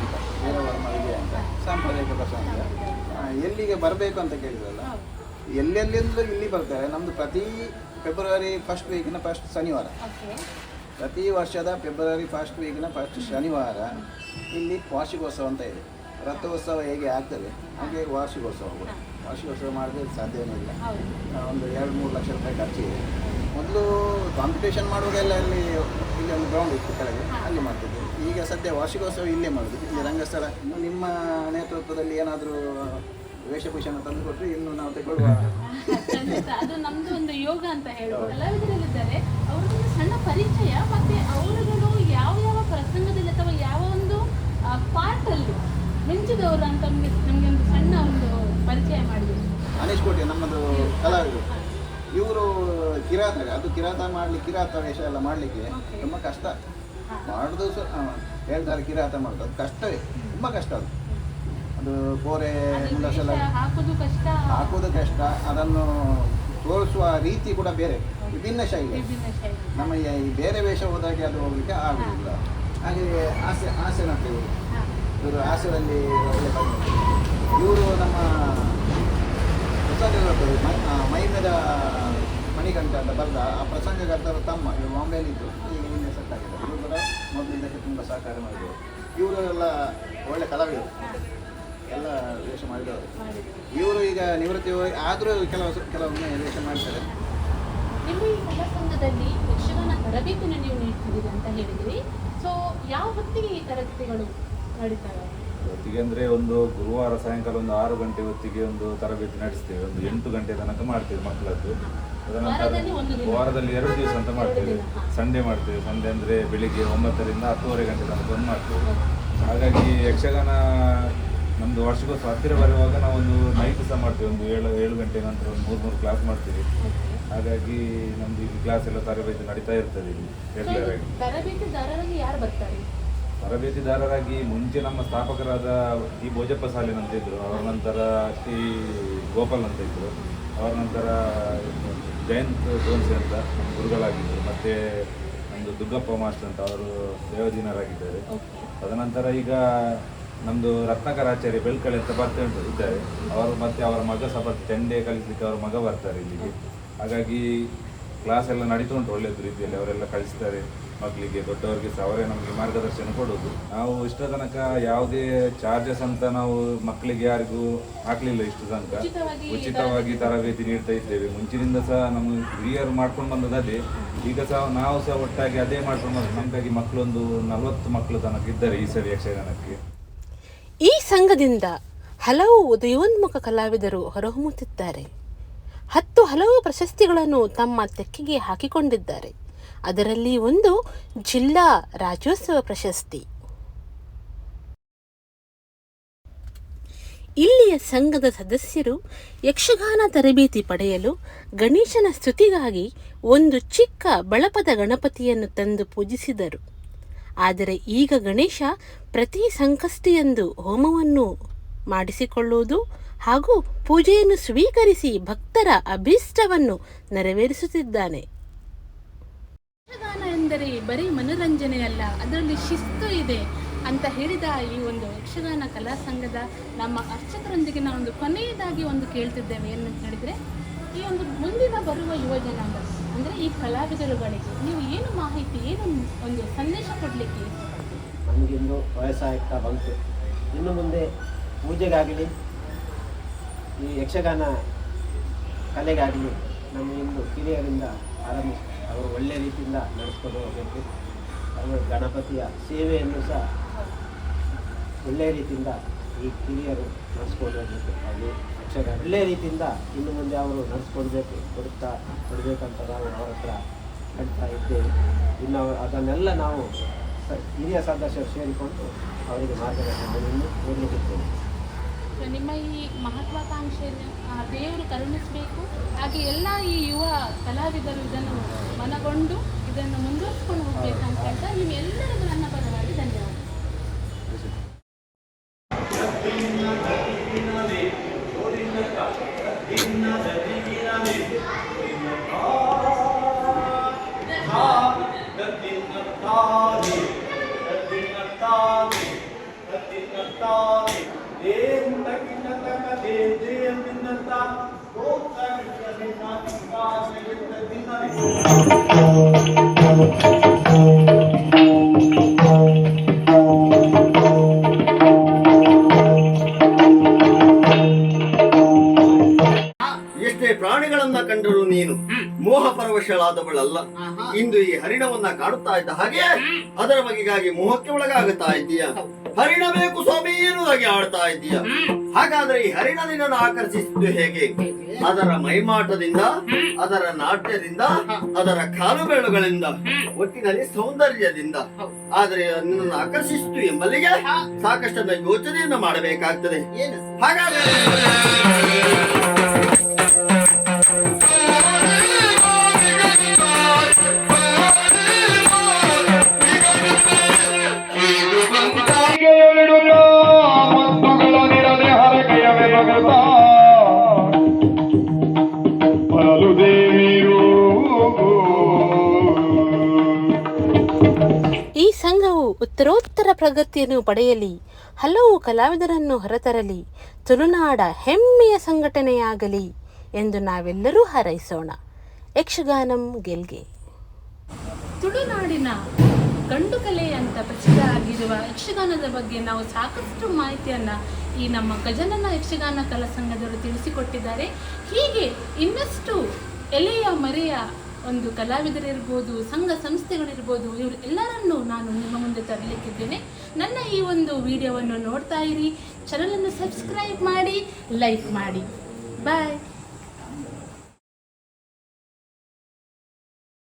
ಅಂತ ಸಾಂಪ್ರದಾಯಿಕ ಪ್ರಸಂಗ. ಎಲ್ಲಿಗೆ ಬರಬೇಕು ಅಂತ ಕೇಳಿದ್ರಲ್ಲ, ಎಲ್ಲೆಲ್ಲಿಂದಲೂ ಇಲ್ಲಿ ಬರ್ತಾರೆ. ನಮ್ಮದು ಪ್ರತಿ ಫೆಬ್ರವರಿ ಫಸ್ಟ್ ವೀಕಿನ ಫಸ್ಟ್ ಶನಿವಾರ, ಪ್ರತಿ ವರ್ಷದ ಫೆಬ್ರವರಿ ಫಸ್ಟ್ ವೀಕಿನ ಫಸ್ಟ್ ಶನಿವಾರ ಇಲ್ಲಿ ವಾರ್ಷಿಕೋತ್ಸವ ಅಂತ ಇದೆ. ರಥೋತ್ಸವ ಹೇಗೆ ಆಗ್ತದೆ ಹಾಗೆ ವಾರ್ಷಿಕೋತ್ಸವ ಕೂಡ. ವಾರ್ಷಿಕೋತ್ಸವ ಮಾಡಿದ್ರೆ ಸಾಧ್ಯವೇ ಇಲ್ಲ. ಒಂದು 2-3 ಲಕ್ಷ ರೂಪಾಯಿ ಖರ್ಚಿದೆ. ಮೊದಲು ಕಾಂಪಿಟೇಷನ್ ಮಾಡುವಾಗೆಲ್ಲ ಇಲ್ಲಿ ಒಂದು ಗ್ರೌಂಡ್ ಇತ್ತು ಕೆಳಗೆ, ಅಲ್ಲಿ ಮಾಡ್ತಿದ್ದೆ. ಈಗ ಸದ್ಯ ವಾರ್ಷಿಕೋತ್ಸವ ಇಲ್ಲೇ ಮಾಡೋದು. ಇಲ್ಲಿ ರಂಗಸ್ಥಳ ನಿಮ್ಮ ನೇತೃತ್ವದಲ್ಲಿ ಏನಾದರೂ ವೇಷಭೂಷಣ ತಂದು ಕೊಟ್ಟರೆ ಇನ್ನು ನಾವು ತಗೊಳ್ಳುವ. ಅದು ನಮ್ದು ಒಂದು ಯೋಗ ಅಂತ ಹೇಳ್ಬೋದು. ಕಲಾವಿದರಿದ್ದಾರೆ, ಅವ್ರಿಗೊಂದು ಸಣ್ಣ ಪರಿಚಯ, ಮತ್ತೆ ಅವರುಗಳು ಯಾವ ಯಾವ ಪ್ರಸಂಗದಲ್ಲಿ ಅಥವಾ ಯಾವ ಒಂದು ಪಾರ್ಟಲ್ಲಿ ಮಿಂಚಿದವರು ಅಂತ ನಮಗೆ ಒಂದು ಸಣ್ಣ ಒಂದು ಪರಿಚಯ ಮಾಡಿದ್ರು. ಅನೇಶ್ ಕೋಟೆ ನಮ್ಮದು ಕಲಾವಿದರು. ಇವರು ಕಿರಾತ, ಅದು ಕಿರಾತ ಮಾಡಲಿಕ್ಕೆ, ಕಿರಾತ ವೇಷ ಎಲ್ಲ ಮಾಡಲಿಕ್ಕೆ ತುಂಬ ಕಷ್ಟ. ಮಾಡೋದು ಹೇಳ್ತಾರೆ ಕಿರಾತ ಮಾಡೋದು, ಅದು ಕಷ್ಟವೇ, ತುಂಬ ಕಷ್ಟ. ಅದು ಕೋರೆ ಮುಂದಸೆಲ್ಲ ಹಾಕೋದು ಕಷ್ಟ. ಅದನ್ನು ತೋರಿಸುವ ರೀತಿ ಕೂಡ ಬೇರೆ, ವಿಭಿನ್ನ ಶೈಲಿ. ನಮ್ಮ ಈ ಬೇರೆ ವೇಷ ಹೋದಾಗೆ ಅದು ಹೋಗಲಿಕ್ಕೆ ಆಗುವುದಿಲ್ಲ. ಹಾಗೆ ಹಾಸ್ಯ ನಟ ಇವರು ಹಾಸ್ಯದಲ್ಲಿ ಒಳ್ಳೆ ಇವರು ನಮ್ಮ ಮೈಮೇದ ಮಣಿಕಂಠ ಅಂತ ಬರೆದ ಆ ಪ್ರಸಂಗಕರ್ತರ ತಮ್ಮ ಬಾಂಬೆಯಲ್ಲಿದ್ದು ಈಗ ನಿನ್ನೆ ಸೆಟ್ ಆಗಿದೆ. ಇವರು ಕೂಡ ಮೊದಲು ಇದಕ್ಕೆ ತುಂಬ ಸಹಕಾರ ಮಾಡಿದರು. ಇವರು ಎಲ್ಲ ಒಳ್ಳೆ ಕಲಾವಿದರು, ಎಲ್ಲ ವೇಷ ಮಾಡಿದವರು. ಇವರು ಈಗ ನಿವೃತ್ತಿ ಹೋಗಿ ಆದರೂ ಕೆಲವೊಮ್ಮೆ ವೇಷ ಮಾಡ್ತಾರೆ. ನಿಮ್ಮ ಈ ಕಲಾ ಸಂಘದಲ್ಲಿ ಯಕ್ಷಗಾನ ತರಬೇತಿಯನ್ನು ನೀವು ನೀಡ್ತಿದ್ದೀರಿ ಅಂತ ಹೇಳಿದ್ರಿ. ಸೊ ಯಾವ ಹೊತ್ತಿಗೆ ಈ ತರಗತಿಗಳು ನಡೀತವೆ? ಹೊತ್ತಿಗೆ ಅಂದರೆ ಒಂದು ಗುರುವಾರ ಸಾಯಂಕಾಲ ಒಂದು 6 ಗಂಟೆ ಹೊತ್ತಿಗೆ ಒಂದು ತರಬೇತಿ ನಡೆಸ್ತೇವೆ. ಒಂದು 8 ಗಂಟೆ ತನಕ ಮಾಡ್ತೇವೆ ಮಕ್ಕಳದ್ದು. ತದನಂತರ ವಾರದಲ್ಲಿ 2 ದಿವಸ ಅಂತ ಮಾಡ್ತೇವೆ. ಸಂಡೇ ಮಾಡ್ತೇವೆ. ಸಂಡೇ ಅಂದರೆ ಬೆಳಿಗ್ಗೆ 9ರಿಂದ 10:30 ಗಂಟೆ ತನಕ ಒಂದು ಮಾಡ್ತೇವೆ. ಹಾಗಾಗಿ ಯಕ್ಷಗಾನ ನಮ್ಮದು ವಾರ್ಷಿಕೋತ್ಸವ ಹತ್ತಿರ ಬರುವಾಗ ನಾವೊಂದು ನೈಟ್ ಸಹ ಮಾಡ್ತೇವೆ. ಒಂದು 7 ಗಂಟೆ ನಂತರ ಒಂದು 3 ಕ್ಲಾಸ್ ಮಾಡ್ತೀವಿ. ಹಾಗಾಗಿ ನಮ್ಮದು ಇಲ್ಲಿ ಕ್ಲಾಸ್ ಎಲ್ಲ ತರಬೇತಿ ನಡೀತಾ ಇರ್ತದೆ ಇಲ್ಲಿ ರೆಗ್ಯುಲರ್ ಆಗಿ. ತರಬೇತಿದಾರರಾಗಿ ಯಾರು ಬರ್ತಾರೆ? ತರಬೇತಿದಾರರಾಗಿ ಮುಂಚೆ ನಮ್ಮ ಸ್ಥಾಪಕರಾದ ಈ ಭೋಜಪ್ಪ ಸಾಲಿನ್ ಅಂತ ಇದ್ದರು. ಅವರ ನಂತರ ಶ್ರೀ ಗೋಪಾಲ್ ಅಂತ ಇದ್ದರು. ಅವರ ನಂತರ ಜಯಂತ್ ಗೋನ್ಸೆ ಅಂತ ನಮ್ಮ ಗುರುಗಳಾಗಿದ್ದರು. ಮತ್ತು ನಮ್ಮದು ದುಗ್ಗಪ್ಪ ಮಾಸ್ಟರ್ ಅಂತ ಅವರು ದೇವದಿನರಾಗಿದ್ದಾರೆ. ತದನಂತರ ಈಗ ನಮ್ಮದು ರತ್ನಾಕರ ಆಚಾರ್ಯ ಬೆಳ್ಕಳಿ ಅಂತ ಇದ್ದಾರೆ. ಅವರು ಮತ್ತು ಅವರ ಮಗ ಸಹ 10 ಡೇ ಕಲಿಸಲಿಕ್ಕೆ ಅವರ ಮಗ ಬರ್ತಾರೆ ಇಲ್ಲಿಗೆ. ಹಾಗಾಗಿ ಕ್ಲಾಸ್ ಎಲ್ಲ ನಡೀತಾ ಉಂಟು ಒಳ್ಳೆಯ ರೀತಿಯಲ್ಲಿ. ಅವರೆಲ್ಲ ಕಳಿಸ್ತಾರೆ ಮಕ್ಕಳಿಗೆ, ದೊಡ್ಡವರಿಗೆ ಸಹ ಅವರೇ ನಮಗೆ ಮಾರ್ಗದರ್ಶನ ಕೊಡೋದು. ನಾವು ಇಷ್ಟ ತನಕ ಯಾವುದೇ ಚಾರ್ಜಸ್ ಅಂತ ನಾವು ಮಕ್ಕಳಿಗೆ ಯಾರಿಗೂ ಹಾಕಲಿಲ್ಲ. ಇಷ್ಟು ತನಕ ಉಚಿತವಾಗಿ ತರಬೇತಿ ನೀಡ್ತಾ ಇದ್ದೇವೆ. ಮುಂಚಿನಿಂದ ಸಹ ನಮ್ಮ ಹಿರಿಯರು ಮಾಡ್ಕೊಂಡು ಬಂದದ್ದು ಅದೇ. ಈಗ ಸಹ ನಾವು ಸಹ ಒಟ್ಟಾಗಿ ಅದೇ ಮಾಡ್ಕೊಂಡು ಬಂದು ನಮಗಾಗಿ ಮಕ್ಕಳೊಂದು 40 ಮಕ್ಕಳು ತನಕ ಇದ್ದಾರೆ ಈ ಸರಿ ಯಕ್ಷಗಾನಕ್ಕೆ. ಈ ಸಂಘದಿಂದ ಹಲವು ಉದಯೋನ್ಮುಖ ಕಲಾವಿದರು ಹೊರಹೊಮ್ಮುತ್ತಿದ್ದಾರೆ. ಹಲವು ಪ್ರಶಸ್ತಿಗಳನ್ನು ತಮ್ಮ ತೆಕ್ಕೆಗೆ ಹಾಕಿಕೊಂಡಿದ್ದಾರೆ. ಅದರಲ್ಲಿ ಒಂದು ಜಿಲ್ಲಾ ರಾಜ್ಯೋತ್ಸವ ಪ್ರಶಸ್ತಿ. ಇಲ್ಲಿಯ ಸಂಘದ ಸದಸ್ಯರು ಯಕ್ಷಗಾನ ತರಬೇತಿ ಪಡೆಯಲು ಗಣೇಶನ ಸ್ತುತಿಗಾಗಿ ಒಂದು ಚಿಕ್ಕ ಬಳಪದ ಗಣಪತಿಯನ್ನು ತಂದು ಪೂಜಿಸಿದರು. ಆದರೆ ಈಗ ಗಣೇಶ ಪ್ರತಿ ಸಂಕಷ್ಟಿಯಂದು ಹೋಮವನ್ನು ಮಾಡಿಸಿಕೊಳ್ಳುವುದು ಹಾಗೂ ಪೂಜೆಯನ್ನು ಸ್ವೀಕರಿಸಿ ಭಕ್ತರ ಅಭೀಷ್ಟವನ್ನು ನೆರವೇರಿಸುತ್ತಿದ್ದಾನೆ. ಯಕ್ಷಗಾನ ಎಂದರೆ ಬರೀ ಮನೋರಂಜನೆಯಲ್ಲ, ಅದರಲ್ಲಿ ಶಿಸ್ತು ಇದೆ ಅಂತ ಹೇಳಿದ ಈ ಒಂದು ಯಕ್ಷಗಾನ ಕಲಾ ಸಂಘದ ನಮ್ಮ ಅರ್ಚಕರೊಂದಿಗೆ ನಾವು ಒಂದು ಕೊನೆಯದಾಗಿ ಒಂದು ಕೇಳ್ತಿದ್ದೇವೆ. ಏನಂತ ಹೇಳಿದರೆ, ಈ ಒಂದು ಮುಂದಿನ ಬರುವ ಯುವ ಜನಾಂಗ ಅಂದರೆ ಈ ಕಲಾವಿದರುಗಳಿಗೆ ನೀವು ಏನು ಮಾಹಿತಿ, ಏನು ಒಂದು ಸಂದೇಶ ಕೊಡಲಿಕ್ಕೆ? ನಮಗಿಂದು ವಯಸ್ಸಾಗ್ತಾ ಬಂತು. ಇನ್ನು ಮುಂದೆ ಪೂಜೆಗಾಗಲಿ ಈ ಯಕ್ಷಗಾನ ಕಲೆಗಾಗಲಿ ನಮಗಿಂದು ಹಿರಿಯರಿಂದ ಆರಂಭಿಸಿ ಅವರು ಒಳ್ಳೆಯ ರೀತಿಯಿಂದ ನಡೆಸ್ಕೊಂಡು ಹೋಗಬೇಕು. ಅವರು ಗಣಪತಿಯ ಸೇವೆಯನ್ನು ಸಹ ಒಳ್ಳೆಯ ರೀತಿಯಿಂದ ಈ ಹಿರಿಯರು ನಡೆಸ್ಕೊಂಡು ಹೋಗಬೇಕು. ಹಾಗೆ ಯಕ್ಷಗಾನ ಒಳ್ಳೆಯ ರೀತಿಯಿಂದ ಇನ್ನು ಮುಂದೆ ಅವರು ಕೊಡಬೇಕಂತ ನಾವು ಅವರ ಹತ್ರ ಹೇಳ್ತಾ ಇದ್ದೇವೆ. ಇನ್ನು ಅದನ್ನೆಲ್ಲ ನಾವು ಹಿರಿಯ ಸದಸ್ಯರು ಸೇರಿಕೊಂಡು ಅವರಿಗೆ ಮಾರ್ಗದರ್ಶನವನ್ನು ನೀಡಲಿಕ್ಕಿದ್ದೇವೆ. ನಿಮ್ಮ ಈ ಮಹತ್ವಾಕಾಂಕ್ಷೆಯನ್ನು ದೇವರು ಕರುಣಿಸಬೇಕು. ಹಾಗೆ ಎಲ್ಲ ಈ ಯುವ ಕಲಾವಿದರು ಇದನ್ನು ಮನಗೊಂಡು ಇದನ್ನು ಮುಂದುವರಿಸಿಕೊಂಡು ಹೋಗಬೇಕಂತ ಹೇಳ್ತಾ ನಿಮ್ಮೆಲ್ಲರಿಗೂ ನನ್ನ ಪರವಾಗಿ ಧನ್ಯವಾದ. ಎಷ್ಟೇ ಪ್ರಾಣಿಗಳನ್ನ ಕಂಡರೂ ನೀನು ಮೋಹ ಪರವಶಳಾದವಳಲ್ಲ. ಇಂದು ಈ ಹರಿಣವನ್ನ ಕಾಣುತ್ತಾ ಇದ್ದ ಹಾಗೆ ಅದರ ಬಗೆಗಾಗಿ ಮೋಹಕ್ಕೆ ಒಳಗಾಗುತ್ತಾ ಇದ್ದೀಯ. ಹರಿಣ ಬೇಕು ಸ್ವಾಮಿ ಎನ್ನುವುದಾಗಿ ಆಡ್ತಾ ಇದ್ದೀಯ. ಹಾಗಾದ್ರೆ ಈ ಹರಿಣ ನಿನ್ನನ್ನು ಆಕರ್ಷಿಸಿದ್ದು ಹೇಗೆ? ಅದರ ಮೈಮಾಟದಿಂದ, ಅದರ ನಾಟ್ಯದಿಂದ, ಅದರ ಕಾಲು ಬೆರಳುಗಳಿಂದ, ಒಟ್ಟಿನಲ್ಲಿ ಸೌಂದರ್ಯದಿಂದ. ಆದ್ರೆ ನಿನ್ನನ್ನು ಆಕರ್ಷಿಸಿತು ಎಂಬಲ್ಲಿಗೆ ಸಾಕಷ್ಟನ್ನ ಯೋಚನೆಯನ್ನ ಮಾಡಬೇಕಾಗ್ತದೆ. ಹಾಗಾದ್ರೆ ಈ ಸಂಘವು ಉತ್ತರೋತ್ತರ ಪ್ರಗತಿಯನ್ನು ಪಡೆಯಲಿ, ಹಲವು ಕಲಾವಿದರನ್ನು ಹೊರತರಲಿ, ತುಳುನಾಡ ಹೆಮ್ಮೆಯ ಸಂಘಟನೆಯಾಗಲಿ ಎಂದು ನಾವೆಲ್ಲರೂ ಹಾರೈಸೋಣ. ಯಕ್ಷಗಾನಂ ಗೆಲ್ಗೆ. ತುಳುನಾಡಿನ ಗಂಡು ಕಲೆ ಅಂತ ಪ್ರಸಿದ್ಧ ಆಗಿರುವ ಯಕ್ಷಗಾನದ ಬಗ್ಗೆ ನಾವು ಸಾಕಷ್ಟು ಮಾಹಿತಿಯನ್ನು ಈ ನಮ್ಮ ಗಜಾನನ ಯಕ್ಷಗಾನ ಕಲಾ ಸಂಘದವರು ತಿಳಿಸಿಕೊಟ್ಟಿದ್ದಾರೆ. ಹೀಗೆ ಇನ್ನಷ್ಟು ಎಲೆಯ ಮರೆಯ ಒಂದು ಕಲಾವಿದರಿರ್ಬೋದು, ಸಂಘ ಸಂಸ್ಥೆಗಳಿರ್ಬೋದು, ಇವರು ಎಲ್ಲರನ್ನೂ ನಾನು ನಿಮ್ಮ ಮುಂದೆ ತರಲಿಕ್ಕಿದ್ದೇನೆ. ನನ್ನ ಈ ಒಂದು ವಿಡಿಯೋವನ್ನು ನೋಡ್ತಾ ಇರಿ, ಚಾನಲನ್ನು ಸಬ್ಸ್ಕ್ರೈಬ್ ಮಾಡಿ, ಲೈಕ್ ಮಾಡಿ. ಬಾಯ್.